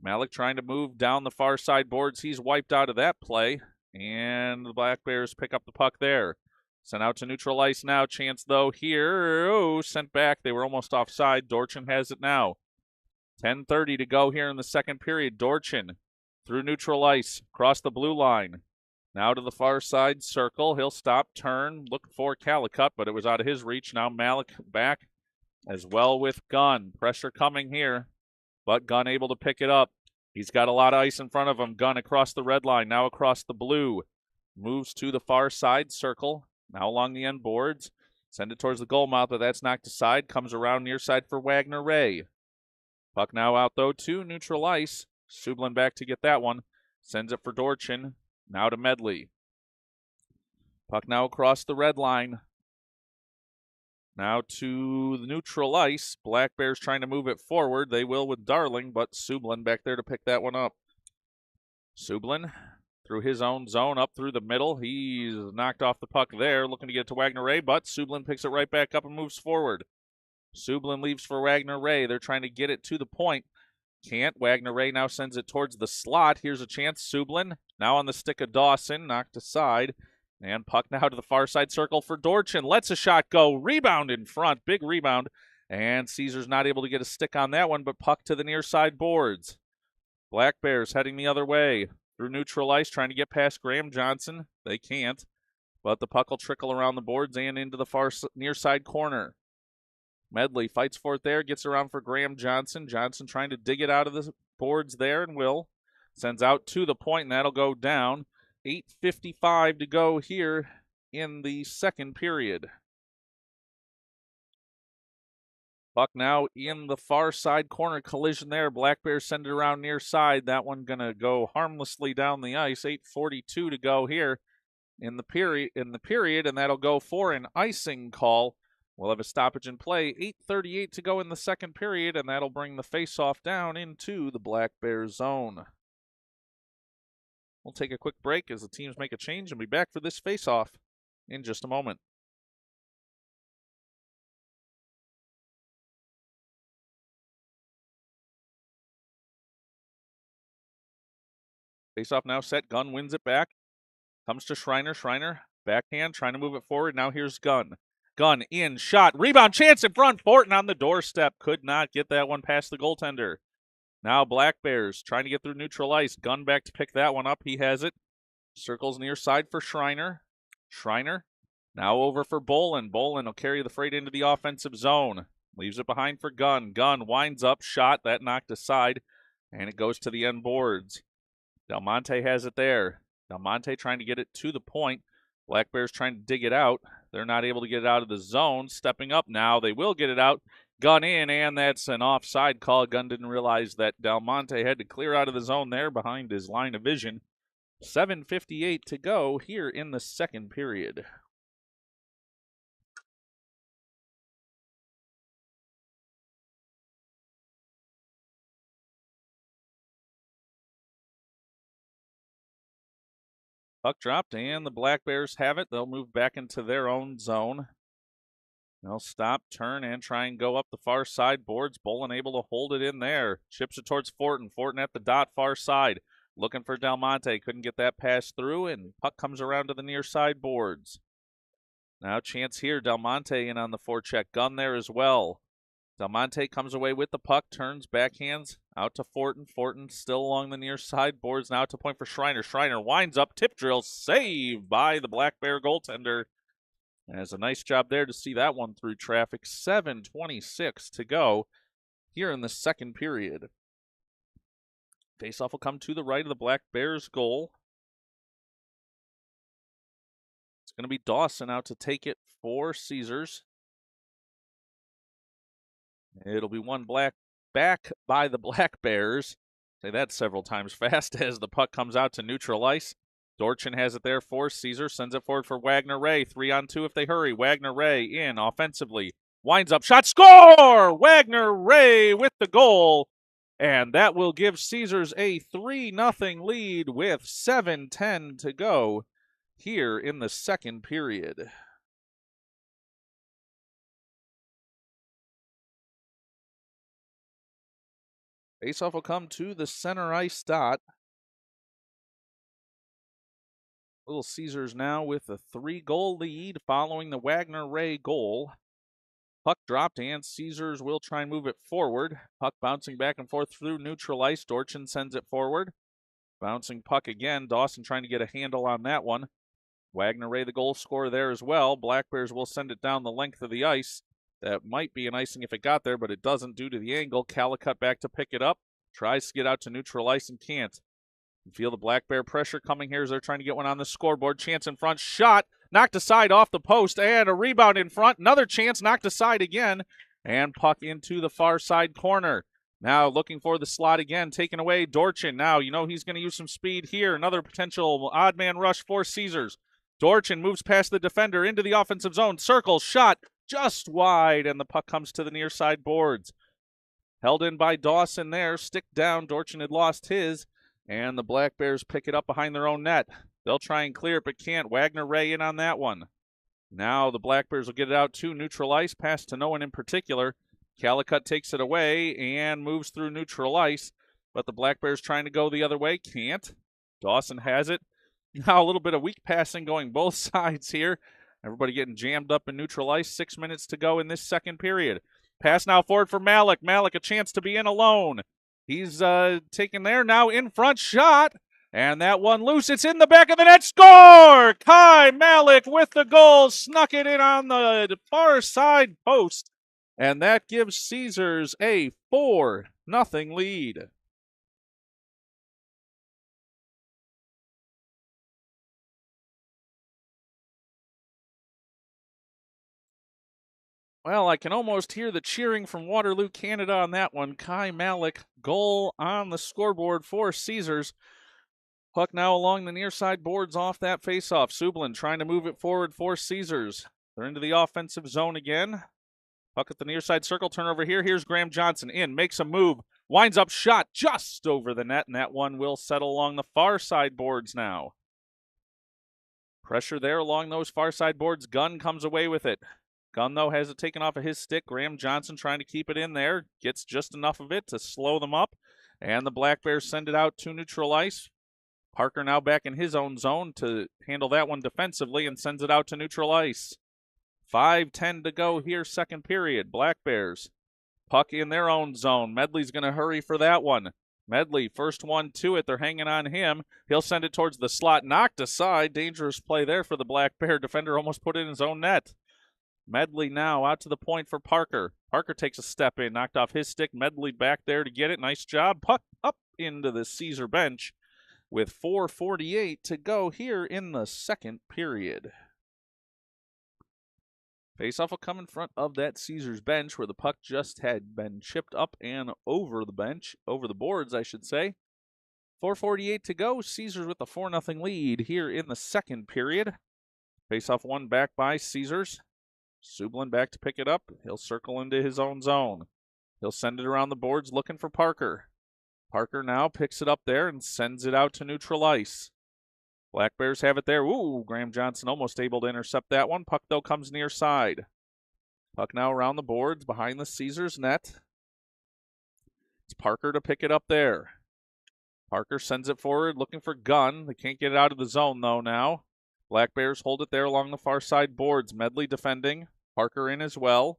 Malik trying to move down the far side boards. He's wiped out of that play. And the Black Bears pick up the puck there. Sent out to neutral ice now. Chance, though, here. Oh, sent back. They were almost offside. Dorchin has it now. 10:30 to go here in the second period. Dorchin through neutral ice, across the blue line. Now to the far side circle. He'll stop, turn, look for Calicut, but it was out of his reach. Now Malik back as well with Gunn. Pressure coming here, but Gunn able to pick it up. He's got a lot of ice in front of him. Gunn across the red line, now across the blue. Moves to the far side circle, now along the end boards. Send it towards the goal mouth, but that's knocked aside. Comes around near side for Wagner Ray. Puck now out, though, to neutral ice. Sublin back to get that one. Sends it for Dorchin. Now to Medley. Puck now across the red line. Now to the neutral ice. Black Bears trying to move it forward. They will with Darling, but Sublin back there to pick that one up. Sublin through his own zone, up through the middle. He's knocked off the puck there, looking to get it to Wagner Ray, but Sublin picks it right back up and moves forward. Sublin leaves for Wagner Ray. They're trying to get it to the point. Can't. Wagner Ray now sends it towards the slot. Here's a chance. Sublin now on the stick of Dawson, knocked aside. And puck now to the far side circle for Dorchin. Lets a shot go. Rebound in front. Big rebound. And Caesar's not able to get a stick on that one, but puck to the near side boards. Black Bears heading the other way through neutral ice, trying to get past Graham Johnson. They can't. But the puck will trickle around the boards and into the far near side corner. Medley fights for it there, gets around for Graham Johnson. Johnson trying to dig it out of the boards there, and will. Sends out to the point, and that'll go down. 8:55 to go here in the second period. Puck now in the far side corner, collision there. Black Bears send it around near side. That one going to go harmlessly down the ice. 8:42 to go here in the period, and that'll go for an icing call. We'll have a stoppage in play. 8:38 to go in the second period, and that'll bring the face-off down into the Black Bears zone. We'll take a quick break as the teams make a change and be back for this face-off in just a moment. Face-off now set. Gunn wins it back. Comes to Schreiner. Schreiner, backhand, trying to move it forward. Now here's Gunn. Gunn in, shot, rebound, chance in front. Fortin on the doorstep. Could not get that one past the goaltender. Now Black Bears trying to get through neutral ice. Gunn back to pick that one up. He has it. Circles near side for Schreiner. Schreiner now over for Bolin. Bolin will carry the freight into the offensive zone. Leaves it behind for Gunn. Gunn winds up, shot, that knocked aside, and it goes to the end boards. Del Monte has it there. Del Monte trying to get it to the point. Black Bears trying to dig it out. They're not able to get it out of the zone. Stepping up now. They will get it out. Gunn in, and that's an offside call. Gunn didn't realize that Del Monte had to clear out of the zone there behind his line of vision. 7:58 to go here in the second period. Puck dropped, and the Black Bears have it. They'll move back into their own zone. They'll stop, turn, and try and go up the far side boards. Bolin able to hold it in there. Chips it towards Fortin. Fortin at the dot, far side. Looking for Del Monte. Couldn't get that pass through, and puck comes around to the near side boards. Now chance here. Del Monte in on the forecheck. Gunn there as well. Del Monte comes away with the puck, turns, backhands, out to Fortin. Fortin still along the near side boards, now to point for Schreiner. Schreiner winds up, tip drill, saved by the Black Bear goaltender. Has a nice job there to see that one through traffic. 7:26 to go here in the second period. Faceoff will come to the right of the Black Bears goal. It's going to be Dawson out to take it for Caesars. It'll be one back by the Black Bears. Say that several times fast as the puck comes out to neutral ice. Dorchin has it there for Caesar. Sends it forward for Wagner Ray. 3-on-2 if they hurry. Wagner Ray in offensively. Winds up. Shot. Score! Wagner Ray with the goal. And that will give Caesars a 3-0 lead with 7:10 to go here in the second period. Faceoff will come to the center ice dot. Little Caesars now with a 3-goal lead following the Wagner Ray goal. Puck dropped, and Caesars will try and move it forward. Puck bouncing back and forth through neutral ice. Dorchin sends it forward. Bouncing puck again. Dawson trying to get a handle on that one. Wagner Ray, the goal scorer there as well. Black Bears will send it down the length of the ice. That might be an icing if it got there, but it doesn't due to the angle. Calicut back to pick it up. Tries to get out to neutral ice and can't. You feel the Black Bear pressure coming here as they're trying to get one on the scoreboard. Chance in front. Shot. Knocked aside off the post. And a rebound in front. Another chance knocked aside again. And puck into the far side corner. Now looking for the slot again. Taken away. Dorchin. Now you know he's going to use some speed here. Another potential odd man rush for Caesars. Dorchin moves past the defender into the offensive zone. Circle. Shot. Just wide, and the puck comes to the near side boards. Held in by Dawson there. Stick down. Dorchin had lost his, and the Black Bears pick it up behind their own net. They'll try and clear it, but can't. Wagner Ray in on that one. Now the Black Bears will get it out to neutral ice, pass to no one in particular. Calicut takes it away and moves through neutral ice, but the Black Bears trying to go the other way. Can't. Dawson has it. Now a little bit of weak passing going both sides here. Everybody getting jammed up in neutral ice. 6 minutes to go in this second period. Pass now forward for Malik. Malik a chance to be in alone. He's taken there now in front. Shot. And that one loose. It's in the back of the net. Score! Kai Malik with the goal. Snuck it in on the far side post. And that gives Caesars a 4-0 lead. Well, I can almost hear the cheering from Waterloo, Canada on that one. Kai Malik, goal on the scoreboard for Caesars. Puck now along the near side boards off that faceoff. Sublin trying to move it forward for Caesars. They're into the offensive zone again. Puck at the near side circle, turnover here. Here's Graham Johnson in, makes a move, winds up, shot just over the net, and that one will settle along the far side boards now. Pressure there along those far side boards. Gunn comes away with it. Gunn, though, has it taken off of his stick. Graham Johnson trying to keep it in there. Gets just enough of it to slow them up. And the Black Bears send it out to neutral ice. Parker now back in his own zone to handle that one defensively and sends it out to neutral ice. 5:10 to go here, second period. Black Bears, puck in their own zone. Medley's going to hurry for that one. Medley, first one to it. They're hanging on him. He'll send it towards the slot. Knocked aside. Dangerous play there for the Black Bear. Defender almost put it in his own net. Medley now out to the point for Parker. Parker takes a step in, knocked off his stick. Medley back there to get it. Nice job. Puck up into the Caesar bench with 4:48 to go here in the second period. Faceoff will come in front of that Caesars bench where the puck just had been chipped up and over the bench, over the boards, I should say. 4:48 to go. Caesars with a 4-0 lead here in the second period. Faceoff won back by Caesars. Sublin back to pick it up. He'll circle into his own zone. He'll send it around the boards looking for Parker. Parker now picks it up there and sends it out to neutral ice. Black Bears have it there. Ooh, Graham Johnson almost able to intercept that one. Puck, though, comes near side. Puck now around the boards behind the Caesars net. It's Parker to pick it up there. Parker sends it forward looking for Gunn. They can't get it out of the zone though now. Black Bears hold it there along the far side boards. Medley defending. Parker in as well.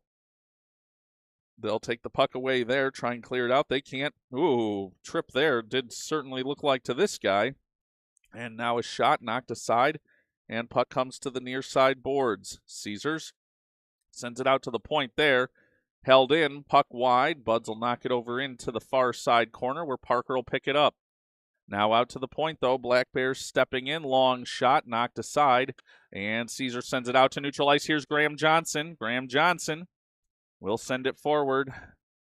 They'll take the puck away there, try and clear it out. They can't. Ooh, trip there did certainly look like to this guy. And now a shot knocked aside, and puck comes to the near side boards. Caesars sends it out to the point there. Held in, puck wide. Buds will knock it over into the far side corner where Parker will pick it up. Now out to the point, though. Black Bears stepping in. Long shot, knocked aside. And Caesar sends it out to neutral ice. Here's Graham Johnson. Graham Johnson will send it forward.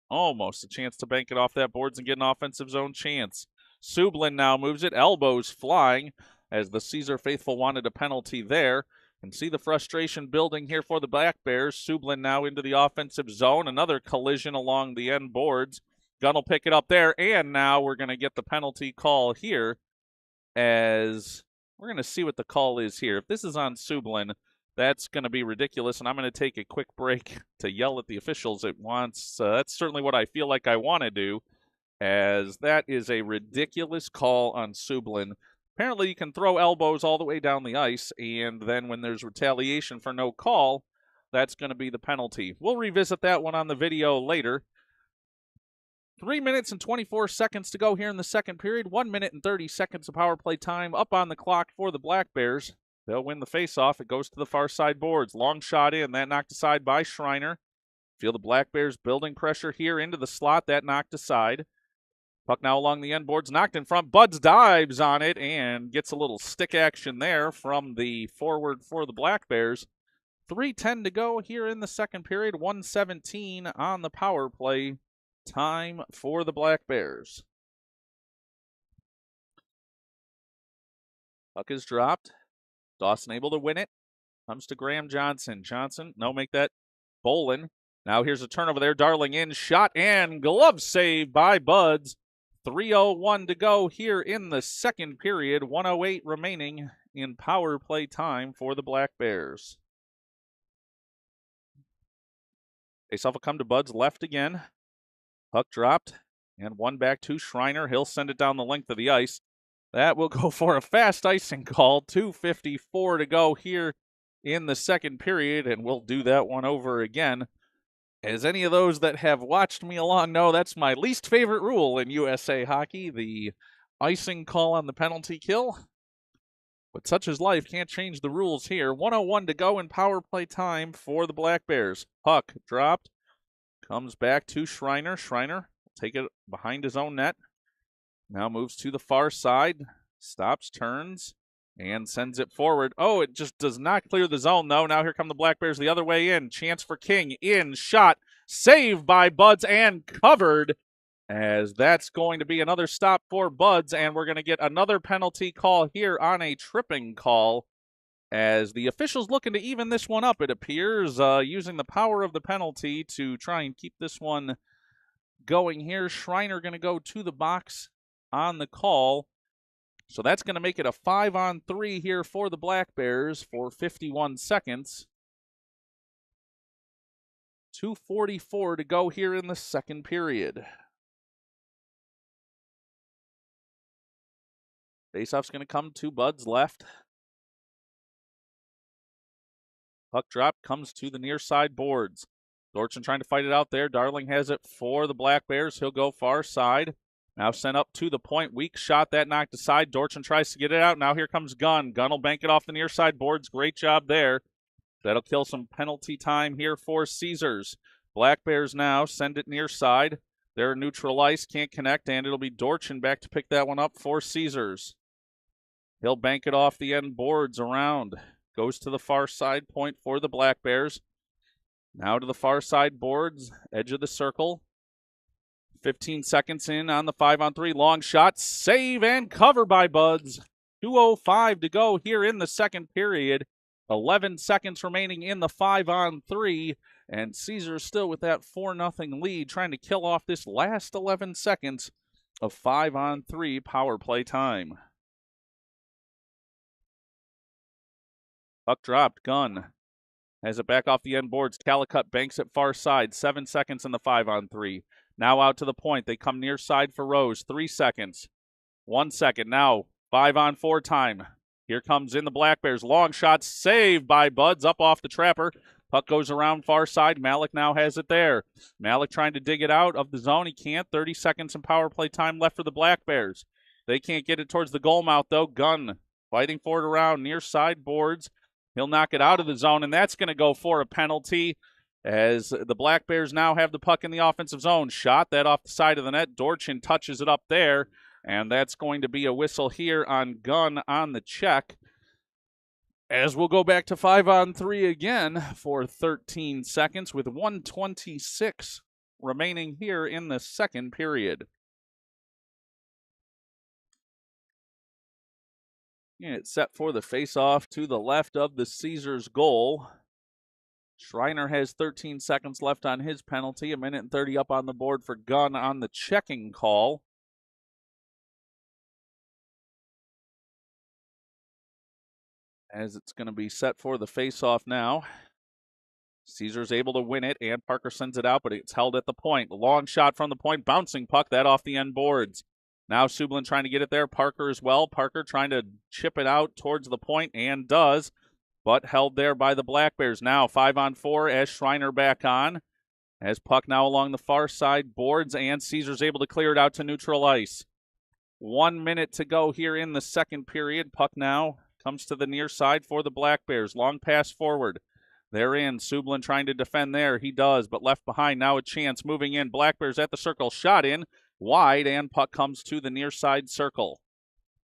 Almost a chance to bank it off that boards and get an offensive zone chance. Sublin now moves it. Elbows flying as the Caesar faithful wanted a penalty there. And see the frustration building here for the Black Bears. Sublin now into the offensive zone. Another collision along the end boards. Gunn will pick it up there. And now we're going to get the penalty call here as we're going to see what the call is here. If this is on Sublin, that's going to be ridiculous, and I'm going to take a quick break to yell at the officials at once. That's certainly what I feel like I want to do, as that is a ridiculous call on Sublin. Apparently, you can throw elbows all the way down the ice, and then when there's retaliation for no call, that's going to be the penalty. We'll revisit that one on the video later. 3 minutes and 24 seconds to go here in the second period. 1 minute and 30 seconds of power play time up on the clock for the Black Bears. They'll win the faceoff. It goes to the far side boards. Long shot in. That knocked aside by Schreiner. Feel the Black Bears building pressure here into the slot. That knocked aside. Puck now along the end boards. Knocked in front. Buds dives on it and gets a little stick action there from the forward for the Black Bears. 3:10 to go here in the second period. 1:17 on the power play time for the Black Bears. Puck is dropped. Dawson able to win it. Comes to Graham Johnson. Johnson, no, make that Bolin. Now here's a turnover there. Darling in, shot and glove save by Buds. 3:01 to go here in the second period. 1:08 remaining in power play time for the Black Bears. Faceoff will come to Buds left again. Puck dropped and one back to Schreiner. He'll send it down the length of the ice. That will go for a fast icing call. 2:54 to go here in the second period, and we'll do that one over again. As any of those that have watched me along know, that's my least favorite rule in USA hockey, the icing call on the penalty kill. But such is life, can't change the rules here. 1:01 to go in power play time for the Black Bears. Puck dropped, comes back to Schreiner. Schreiner will take it behind his own net. Now moves to the far side, stops, turns, and sends it forward. Oh, it just does not clear the zone, though. Now here come the Black Bears the other way in. Chance for King, in, shot, saved by Buds, and covered, as that's going to be another stop for Buds, and we're going to get another penalty call here on a tripping call, as the officials looking to even this one up, it appears, using the power of the penalty to try and keep this one going here. Schreiner going to go to the box on the call. So that's going to make it a 5-on-3 here for the Black Bears for 51 seconds. 2:44 to go here in the second period. Faceoff's going to come to Bud's left. Puck drop comes to the near side boards. Dortson trying to fight it out there. Darling has it for the Black Bears. He'll go far side. Now sent up to the point. Weak shot. That knocked aside. Dortson tries to get it out. Now here comes Gunn. Gunn will bank it off the near side boards. Great job there. That'll kill some penalty time here for Caesars. Black Bears now send it near side. They're neutral ice. Can't connect. And it'll be Dortson back to pick that one up for Caesars. He'll bank it off the end boards around. Goes to the far side point for the Black Bears. Now to the far side boards. Edge of the circle. 15 seconds in on the 5-on-3. Long shot. Save and cover by Buds. 2:05 to go here in the second period. 11 seconds remaining in the 5-on-3. And Caesar still with that 4-0 lead, trying to kill off this last 11 seconds of 5-on-3 power play time. Puck dropped. Gunn Has it back off the end boards. Calicut banks it far side. 7 seconds in the 5-on-3. Now out to the point. They come near side for Rose. 3 seconds. 1 second. Now 5-on-4 time. Here comes in the Black Bears. Long shot saved by Buds up off the trapper. Puck goes around far side. Malik now has it there. Malik trying to dig it out of the zone. He can't. 30 seconds in power play time left for the Black Bears. They can't get it towards the goal mouth, though. Gunn fighting for it around near side boards. He'll knock it out of the zone, and that's going to go for a penalty as the Black Bears now have the puck in the offensive zone. Shot that off the side of the net. Dorchin touches it up there, and that's going to be a whistle here on Gunn on the check. As we'll go back to 5-on-3 again for 13 seconds with 1:26 remaining here in the second period. And it's set for the face-off to the left of the Caesars goal. Schreiner has 13 seconds left on his penalty. 1:30 up on the board for Gunn on the checking call. As it's going to be set for the face-off now. Caesar's able to win it, and Parker sends it out, but it's held at the point. Long shot from the point, bouncing puck, that off the end boards. Now Sublin trying to get it there. Parker as well. Parker trying to chip it out towards the point, and does, but held there by the Black Bears. Now 5-on-4 as Schreiner back on. As puck now along the far side boards, and Caesar's able to clear it out to neutral ice. 1 minute to go here in the second period. Puck now comes to the near side for the Black Bears. Long pass forward. They're in. Sublin trying to defend there. He does, but left behind. Now a chance moving in. Black Bears at the circle. Shot in. Wide, and puck comes to the near side circle.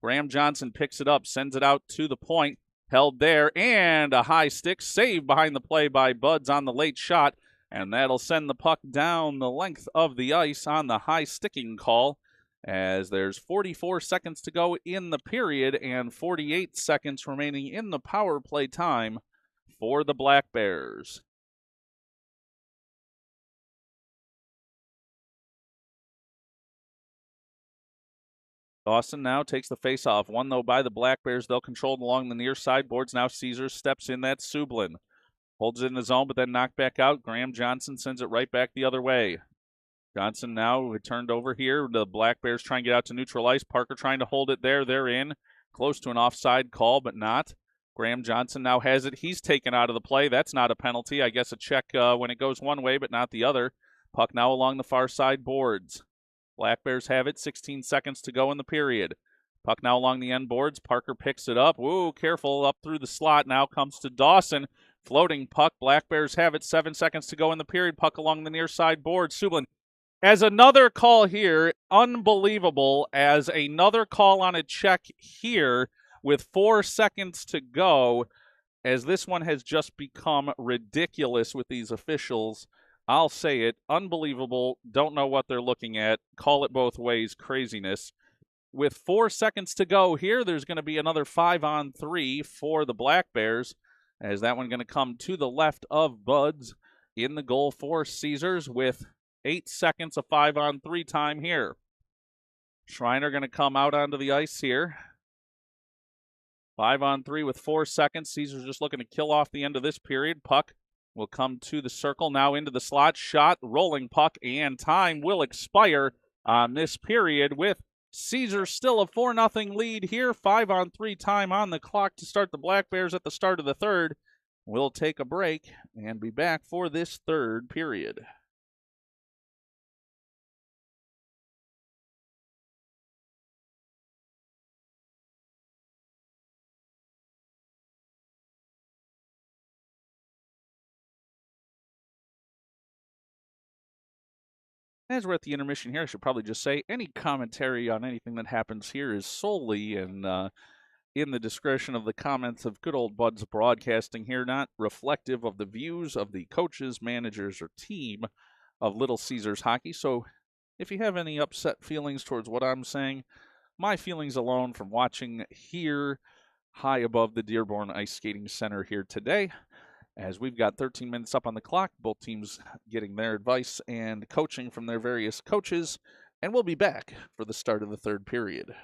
Graham Johnson picks it up. Sends it out to the point. Held there. And a high stick. Saved behind the play by Buds on the late shot. And that'll send the puck down the length of the ice on the high sticking call, as there's 44 seconds to go in the period and 48 seconds remaining in the power play time for the Black Bears. Dawson now takes the face-off. One, though, by the Black Bears. They'll control it along the near side boards. Now Caesars steps in. That's Sublin. Holds it in the zone, but then knocked back out. Graham Johnson sends it right back the other way. Johnson now returned over here. The Black Bears trying to get out to neutral ice. Parker trying to hold it there. They're in. Close to an offside call, but not. Graham Johnson now has it. He's taken out of the play. That's not a penalty. I guess a check when it goes one way, but not the other. Puck now along the far side boards. Black Bears have it. 16 seconds to go in the period. Puck now along the end boards. Parker picks it up. Whoa, careful. Up through the slot. Now comes to Dawson. Floating puck. Black Bears have it. 7 seconds to go in the period. Puck along the near side boards. Sublin. As another call here, unbelievable, as another call on a check here with 4 seconds to go, as this one has just become ridiculous with these officials. I'll say it, unbelievable, don't know what they're looking at, call it both ways, craziness. With 4 seconds to go here, there's going to be another 5-on-3 for the Black Bears, as that one going to come to the left of Buds in the goal for Caesars with 8 seconds of 5-on-3 time here. Schreiner going to come out onto the ice here. 5-on-3 with 4 seconds. Caesars just looking to kill off the end of this period. Puck will come to the circle, now into the slot. Shot, rolling puck, and time will expire on this period with Caesars still a 4-0 lead here. 5-on-3 time on the clock to start the Black Bears at the start of the third. We'll take a break and be back for this third period. As we're at the intermission here, I should probably just say any commentary on anything that happens here is solely in the discretion of the comments of good old Buds Broadcasting here, not reflective of the views of the coaches, managers, or team of Little Caesars Hockey. So if you have any upset feelings towards what I'm saying, my feelings alone from watching here high above the Dearborn Ice Skating Center here today, as we've got 13 minutes up on the clock, both teams getting their advice and coaching from their various coaches, and we'll be back for the start of the third period.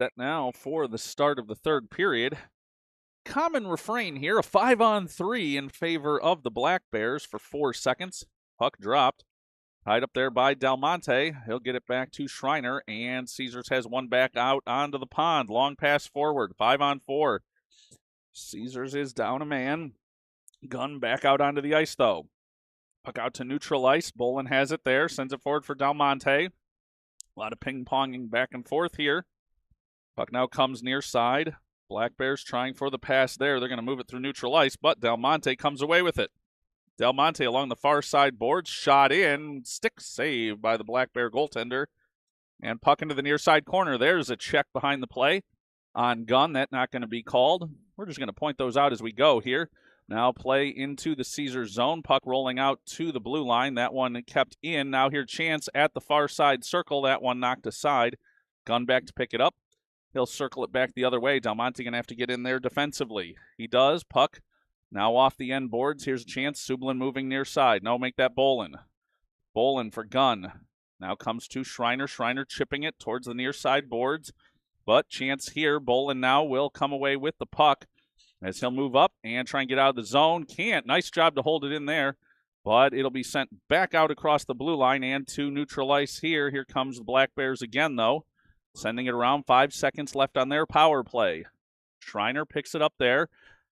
Set now for the start of the third period. Common refrain here, a 5-on-3 in favor of the Black Bears for 4 seconds. Puck dropped. Tied up there by Del Monte. He'll get it back to Schreiner, and Caesars has one back out onto the pond. Long pass forward, 5-on-4. Caesars is down a man. Gunn back out onto the ice, though. Puck out to neutral ice. Bolin has it there, sends it forward for Del Monte. A lot of ping-ponging back and forth here. Puck now comes near side. Black Bears trying for the pass there. They're going to move it through neutral ice, but Del Monte comes away with it. Del Monte along the far side boards, shot in, stick save by the Black Bear goaltender, and puck into the near side corner. There's a check behind the play on Gunn. That's not going to be called. We're just going to point those out as we go here. Now play into the Caesars zone. Puck rolling out to the blue line. That one kept in. Now here chance at the far side circle. That one knocked aside. Gunn back to pick it up. He'll circle it back the other way. Del Monte going to have to get in there defensively. He does. Puck now off the end boards. Here's a chance. Sublin moving near side. No, make that Bolin. Bolin for Gunn. Now comes to Schreiner. Schreiner chipping it towards the near side boards. But chance here. Bolin now will come away with the puck as he'll move up and try and get out of the zone. Can't. Nice job to hold it in there. But it'll be sent back out across the blue line and to neutral ice here. Here comes the Black Bears again, though. Sending it around. 5 seconds left on their power play. Schreiner picks it up there.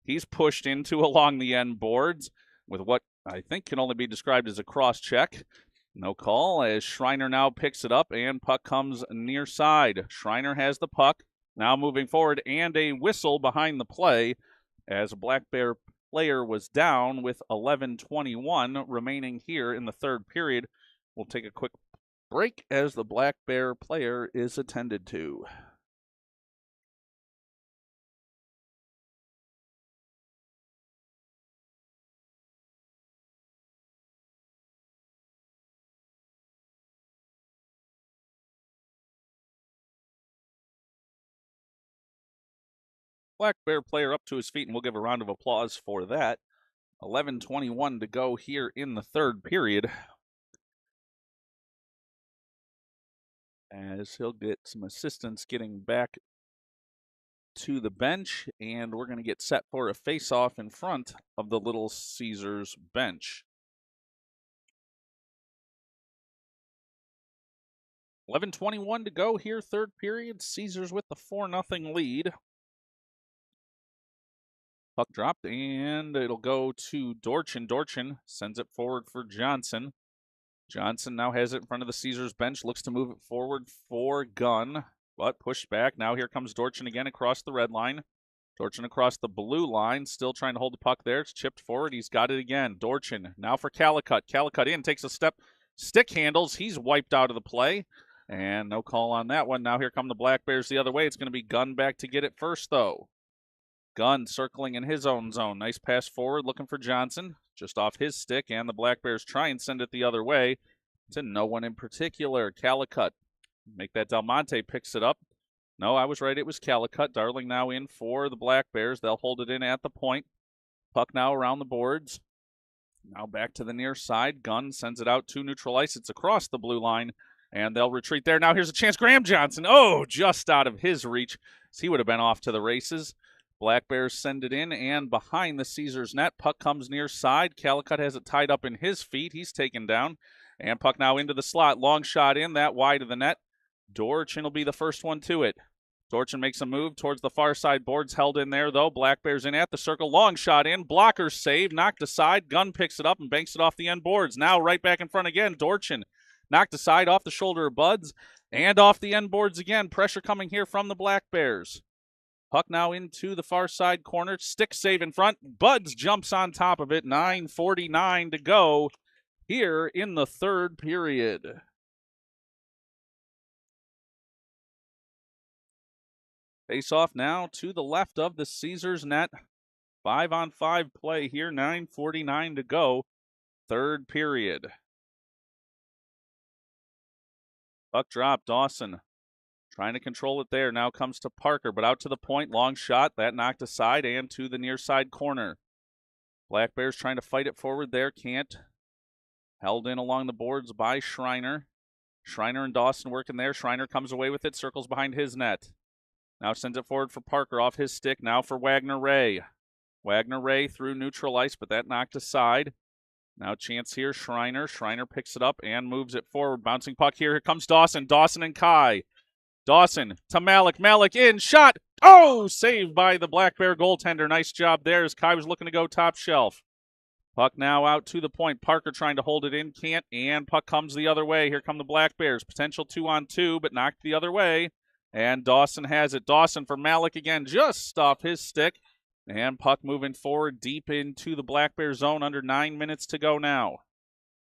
He's pushed into along the end boards with what I think can only be described as a cross check. No call as Schreiner now picks it up and puck comes near side. Schreiner has the puck. Now moving forward and a whistle behind the play as a Black Bear player was down with 11:21 remaining here in the third period. We'll take a quick break as the Black Bear player is attended to. Black Bear player up to his feet, and we'll give a round of applause for that. 11:21 to go here in the third period, as he'll get some assistance getting back to the bench, and we're going to get set for a face-off in front of the Little Caesars bench. 11:21 to go here, third period. Caesars with the 4-0 lead. Puck dropped, and it'll go to Dorchin. Dorchin sends it forward for Johnson. Johnson now has it in front of the Caesars bench, looks to move it forward for Gunn, but pushed back. Now here comes Dorchin again across the red line. Dorchin across the blue line, still trying to hold the puck there. It's chipped forward. He's got it again. Dorchin now for Calicut. Calicut in, takes a step, stick handles. He's wiped out of the play, and no call on that one. Now here come the Black Bears the other way. It's going to be Gunn back to get it first, though. Gunn circling in his own zone. Nice pass forward, looking for Johnson. Just off his stick, and the Black Bears try and send it the other way to no one in particular. Calicut. Make that Del Monte picks it up. No, I was right. It was Calicut. Darling now in for the Black Bears. They'll hold it in at the point. Puck now around the boards. Now back to the near side. Gunn sends it out to neutral ice. It's across the blue line, and they'll retreat there. Now here's a chance. Graham Johnson. Oh, just out of his reach. He would have been off to the races. Black Bears send it in, and behind the Caesars net, puck comes near side. Calicut has it tied up in his feet. He's taken down, and puck now into the slot. Long shot in, that wide of the net. Dorchin will be the first one to it. Dorchin makes a move towards the far side boards, held in there, though. Black Bears in at the circle. Long shot in, blocker save, knocked aside. Gunn picks it up and banks it off the end boards. Now right back in front again. Dorchin knocked aside off the shoulder of Buds, and off the end boards again. Pressure coming here from the Black Bears. Puck now into the far side corner. Stick save in front. Buds jumps on top of it. 9:49 to go here in the third period. Face off now to the left of the Caesars net. 5-on-5 play here. 9:49 to go. Third period. Puck drop. Dawson trying to control it there. Now comes to Parker, but out to the point. Long shot. That knocked aside and to the near side corner. Black Bears trying to fight it forward there. Can't. Held in along the boards by Schreiner. Schreiner and Dawson working there. Schreiner comes away with it. Circles behind his net. Now sends it forward for Parker off his stick. Now for Wagner Ray. Wagner Ray through neutral ice, but that knocked aside. Now chance here, Schreiner. Schreiner picks it up and moves it forward. Bouncing puck here. Here comes Dawson. Dawson and Kai. Dawson to Malik. Malik in. Shot. Oh, saved by the Black Bear goaltender. Nice job there as Kai was looking to go top shelf. Puck now out to the point. Parker trying to hold it in. Can't. And puck comes the other way. Here come the Black Bears. Potential 2-on-2, but knocked the other way. And Dawson has it. Dawson for Malik again. Just off his stick. And puck moving forward deep into the Black Bear zone. Under 9 minutes to go now.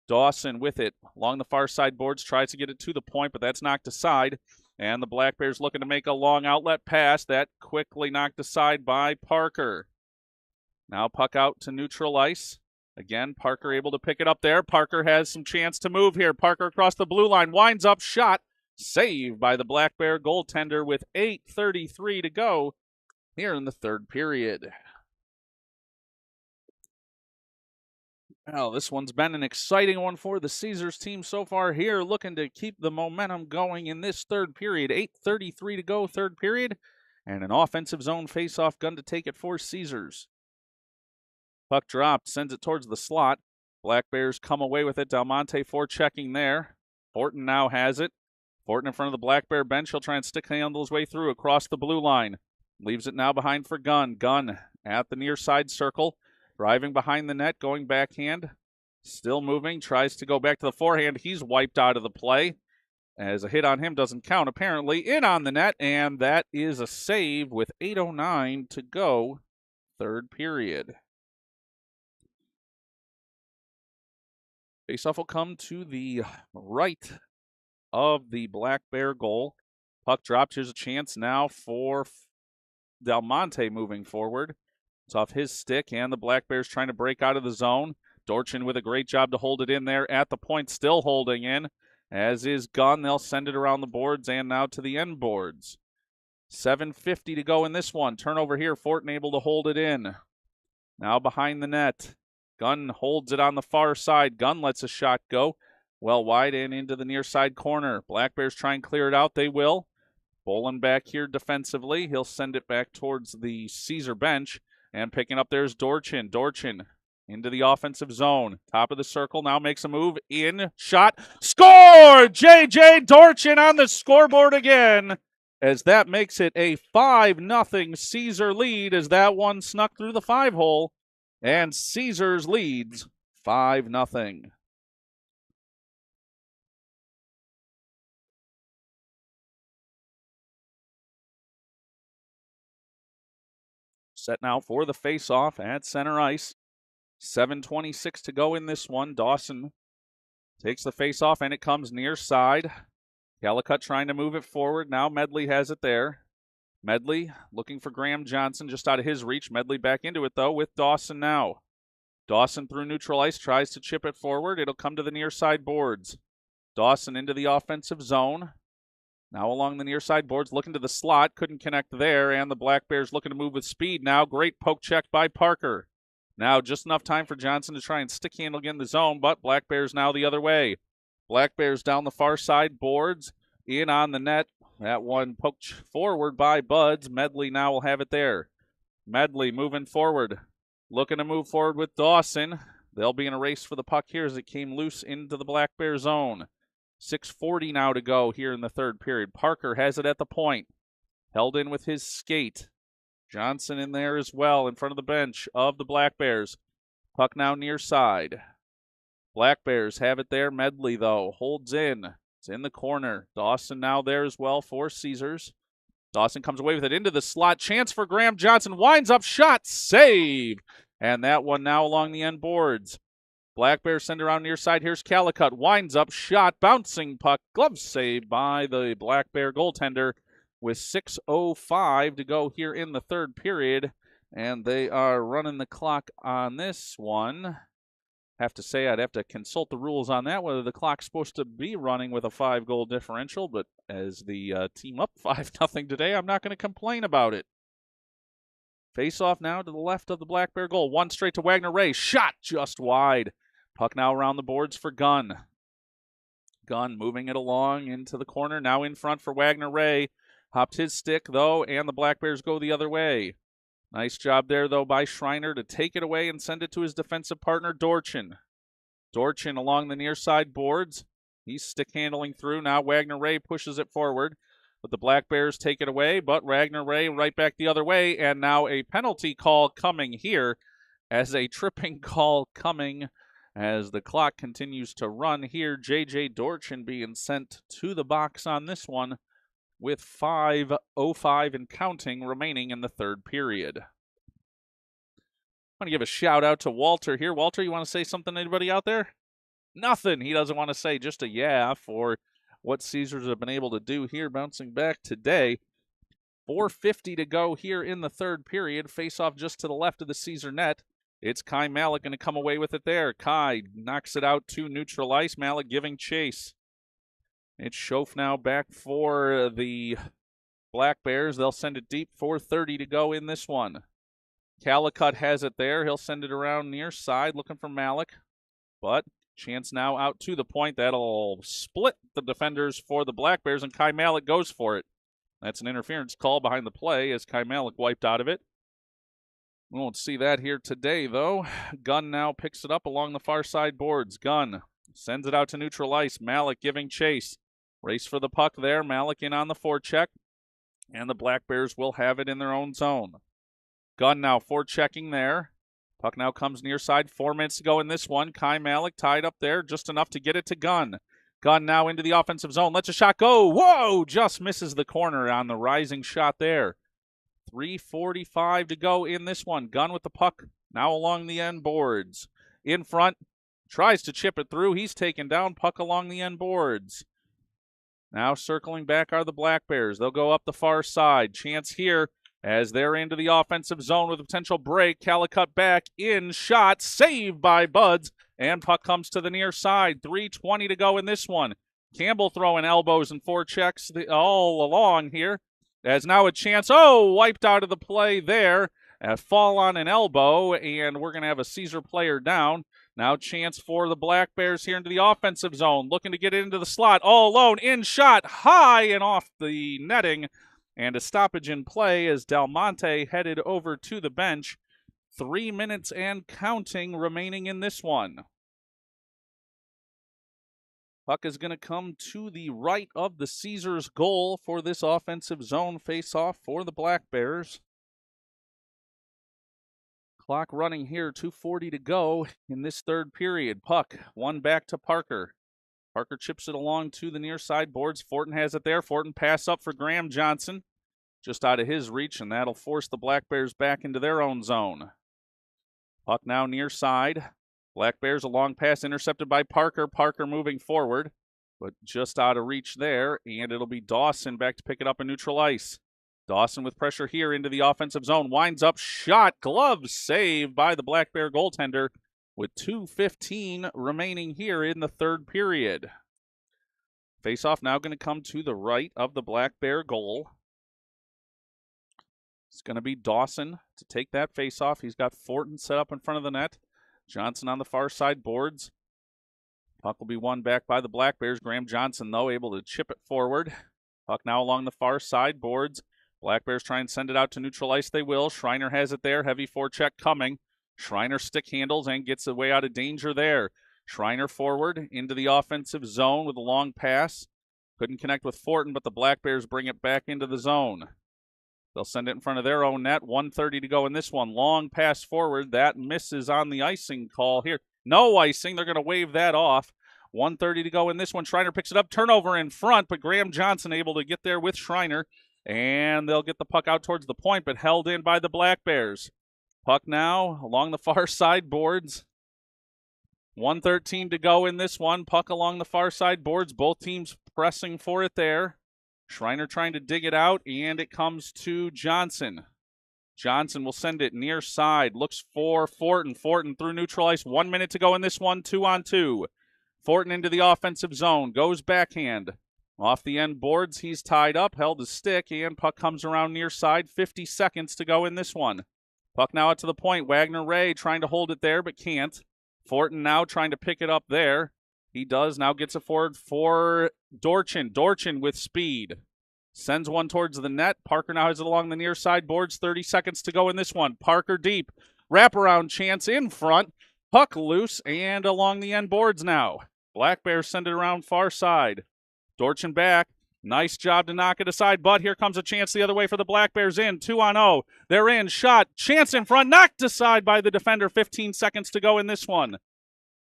Dawson with it along the far side boards. Tries to get it to the point, but that's knocked aside. And the Black Bears looking to make a long outlet pass. That quickly knocked aside by Parker. Now puck out to neutral ice. Again, Parker able to pick it up there. Parker has some chance to move here. Parker across the blue line. Winds up, shot. Saved by the Black Bear goaltender with 8:33 to go here in the third period. Well, this one's been an exciting one for the Caesars team so far here, looking to keep the momentum going in this third period. 8:33 to go, third period, and an offensive zone face-off gun to take it for Caesars. Puck dropped, sends it towards the slot. Black Bears come away with it. Delmonte forechecking there. Fortin now has it. Fortin in front of the Black Bear bench. He'll try and stick handle his way through across the blue line. Leaves it now behind for Gunn. Gunn at the near side circle. Driving behind the net, going backhand. Still moving, tries to go back to the forehand. He's wiped out of the play as a hit on him doesn't count, apparently. In on the net, and that is a save with 8:09 to go, third period. Faceoff will come to the right of the Black Bear goal. Puck dropped. Here's a chance now for Delmonte moving forward. It's off his stick, and the Black Bears trying to break out of the zone. Dorchin with a great job to hold it in there at the point, still holding in, as is Gunn. They'll send it around the boards and now to the end boards. 7:50 to go in this one. Turnover here. Fortin able to hold it in. Now behind the net. Gunn holds it on the far side. Gunn lets a shot go. Well wide and into the near side corner. Black Bears try and clear it out. They will. Bolin back here defensively. He'll send it back towards the Caesar bench. And picking up there's Dorchin. Dorchin into the offensive zone. Top of the circle. Now makes a move. In. Shot. Score! J.J. Dorchin on the scoreboard again. As that makes it a 5-0 Caesar lead as that one snuck through the 5-hole. And Caesars leads 5-0. Set now for the face-off at center ice. 7:26 to go in this one. Dawson takes the face-off, and it comes near side. Calicut trying to move it forward. Now Medley has it there. Medley looking for Graham Johnson just out of his reach. Medley back into it, though, with Dawson now. Dawson through neutral ice tries to chip it forward. It'll come to the near side boards. Dawson into the offensive zone. Now along the near side boards, looking to the slot. Couldn't connect there, and the Black Bears looking to move with speed now. Great poke check by Parker. Now just enough time for Johnson to try and stick handle again the zone, but Black Bears now the other way. Black Bears down the far side boards. In on the net. That one poked forward by Buds. Medley now will have it there. Medley moving forward. Looking to move forward with Dawson. They'll be in a race for the puck here as it came loose into the Black Bear zone. 6:40 now to go here in the third period. Parker has it at the point. Held in with his skate. Johnson in there as well in front of the bench of the Black Bears. Puck now near side. Black Bears have it there. Medley, though, holds in. It's in the corner. Dawson now there as well for Caesars. Dawson comes away with it into the slot. Chance for Graham Johnson. Winds up, shot, save. And that one now along the end boards. Black Bears send around near side. Here's Calicut. Winds up, shot, bouncing puck. Glove save by the Black Bear goaltender with 6:05 to go here in the third period. And they are running the clock on this one. Have to say I'd have to consult the rules on that, whether the clock's supposed to be running with a 5-goal differential. But as the team up 5-0 today, I'm not going to complain about it. Face off now to the left of the Black Bear goal. One straight to Wagner Ray. Shot just wide. Puck now around the boards for Gunn. Gunn moving it along into the corner. Now in front for Wagner Ray. Hopped his stick, though, and the Black Bears go the other way. Nice job there, though, by Schreiner to take it away and send it to his defensive partner, Dorchin. Dorchin along the near side boards. He's stick handling through. Now Wagner Ray pushes it forward. But the Black Bears take it away. But Wagner Ray right back the other way. And now a penalty call coming here as a tripping call coming as the clock continues to run here. J.J. Dorchin being sent to the box on this one with 5:05 and counting remaining in the third period. I want to give a shout out to Walter here. Walter, you want to say something to anybody out there? Nothing. He doesn't want to say, just a yeah for what Caesars have been able to do here, bouncing back today. 4:50 to go here in the third period. Face off just to the left of the Caesar net. It's Kai Malik going to come away with it there. Kai knocks it out to neutral ice. Malik giving chase. It's Schoaf now back for the Black Bears. They'll send it deep. 4:30 to go in this one. Calicut has it there. He'll send it around near side, looking for Malik. But chance now out to the point. That'll split the defenders for the Black Bears, and Kai Malik goes for it. That's an interference call behind the play as Kai Malik wiped out of it. We won't see that here today, though. Gunn now picks it up along the far side boards. Gunn sends it out to neutral ice. Malik giving chase. Race for the puck there. Malik in on the forecheck. And the Black Bears will have it in their own zone. Gunn now forechecking there. Puck now comes near side. 4 minutes to go in this one. Kai Malik tied up there just enough to get it to Gunn. Gunn now into the offensive zone. Lets a shot go. Whoa! Just misses the corner on the rising shot there. 3:45 to go in this one. Gunn with the puck now along the end boards. In front. Tries to chip it through. He's taken down. Puck along the end boards. Now circling back are the Black Bears. They'll go up the far side. Chance here as they're into the offensive zone with a potential break. Calicut back in. Shot. Saved by Buds. And puck comes to the near side. 3:20 to go in this one. Campbell throwing elbows and forechecks all along here. As now a chance. Oh, wiped out of the play there. A fall on an elbow, and we're going to have a Caesar player down. Now chance for the Black Bears here into the offensive zone. Looking to get it into the slot. All alone. In shot. High and off the netting. And a stoppage in play as Del Monte headed over to the bench. 3 minutes and counting remaining in this one. Puck is going to come to the right of the Caesars goal for this offensive zone face-off for the Black Bears. Clock running here, 2:40 to go in this third period. Puck, one back to Parker. Parker chips it along to the near side boards. Fortin has it there. Fortin pass up for Graham Johnson. Just out of his reach, and that'll force the Black Bears back into their own zone. Puck now near side. Black Bears, a long pass intercepted by Parker. Parker moving forward, but just out of reach there, and it'll be Dawson back to pick it up in neutral ice. Dawson with pressure here into the offensive zone. Winds up, shot, glove saved by the Black Bear goaltender with 2:15 remaining here in the third period. Face-off now going to come to the right of the Black Bear goal. It's going to be Dawson to take that face-off. He's got Fortin set up in front of the net. Johnson on the far side boards. Puck will be won back by the Black Bears. Graham Johnson, though, able to chip it forward. Puck now along the far side boards. Black Bears try and send it out to neutral ice. They will. Schreiner has it there. Heavy forecheck coming. Schreiner stick handles and gets away out of danger there. Schreiner forward into the offensive zone with a long pass. Couldn't connect with Fortin, but the Black Bears bring it back into the zone. They'll send it in front of their own net. 1:30 to go in this one. Long pass forward. That misses on the icing call here. No icing. They're going to wave that off. 1:30 to go in this one. Schreiner picks it up. Turnover in front, but Graham Johnson able to get there with Schreiner. And they'll get the puck out towards the point, but held in by the Black Bears. Puck now along the far side boards. 1:13 to go in this one. Puck along the far side boards. Both teams pressing for it there. Schreiner trying to dig it out, and it comes to Johnson. Johnson will send it near side. Looks for Fortin. Fortin through neutral ice. 1 minute to go in this one. 2-on-2. Fortin into the offensive zone. Goes backhand. Off the end boards, he's tied up. Held his stick, and puck comes around near side. 50 seconds to go in this one. Puck now out to the point. Wagner Ray trying to hold it there, but can't. Fortin now trying to pick it up there. He does. Now gets it forward for Dorchin. Dorchin with speed. Sends one towards the net. Parker now has it along the near side boards. 30 seconds to go in this one. Parker deep. Wraparound chance in front. Puck loose and along the end boards now. Black Bears send it around far side. Dorchin back. Nice job to knock it aside, but here comes a chance the other way for the Black Bears in. 2-on-0. They're in. Shot. Chance in front. Knocked aside by the defender. 15 seconds to go in this one.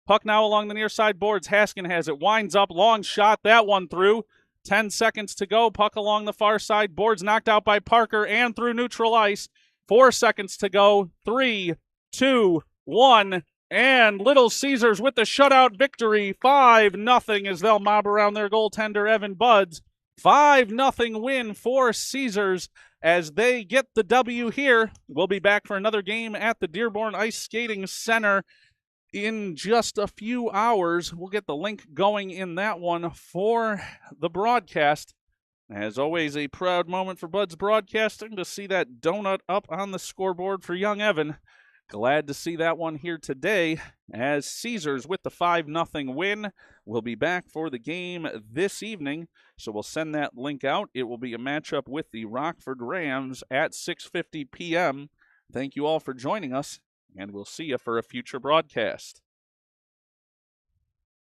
Puck now along the near side boards. Haskin has it. Winds up. Long shot. That one through. 10 seconds to go. Puck along the far side. Boards knocked out by Parker and through neutral ice. 4 seconds to go. 3, 2, 1. And Little Caesars with the shutout victory. 5-0 as they'll mob around their goaltender, Evan Buds. 5-0 win for Caesars as they get the W here. We'll be back for another game at the Dearborn Ice Skating Center in just a few hours. We'll get the link going in that one for the broadcast. As always, a proud moment for Buds Broadcasting to see that donut up on the scoreboard for young Evan. Glad to see that one here today as Caesars with the 5-0 win. We'll be back for the game this evening, so we'll send that link out. It will be a matchup with the Rockford Rams at 6:50 p.m. Thank you all for joining us, and we'll see you for a future broadcast.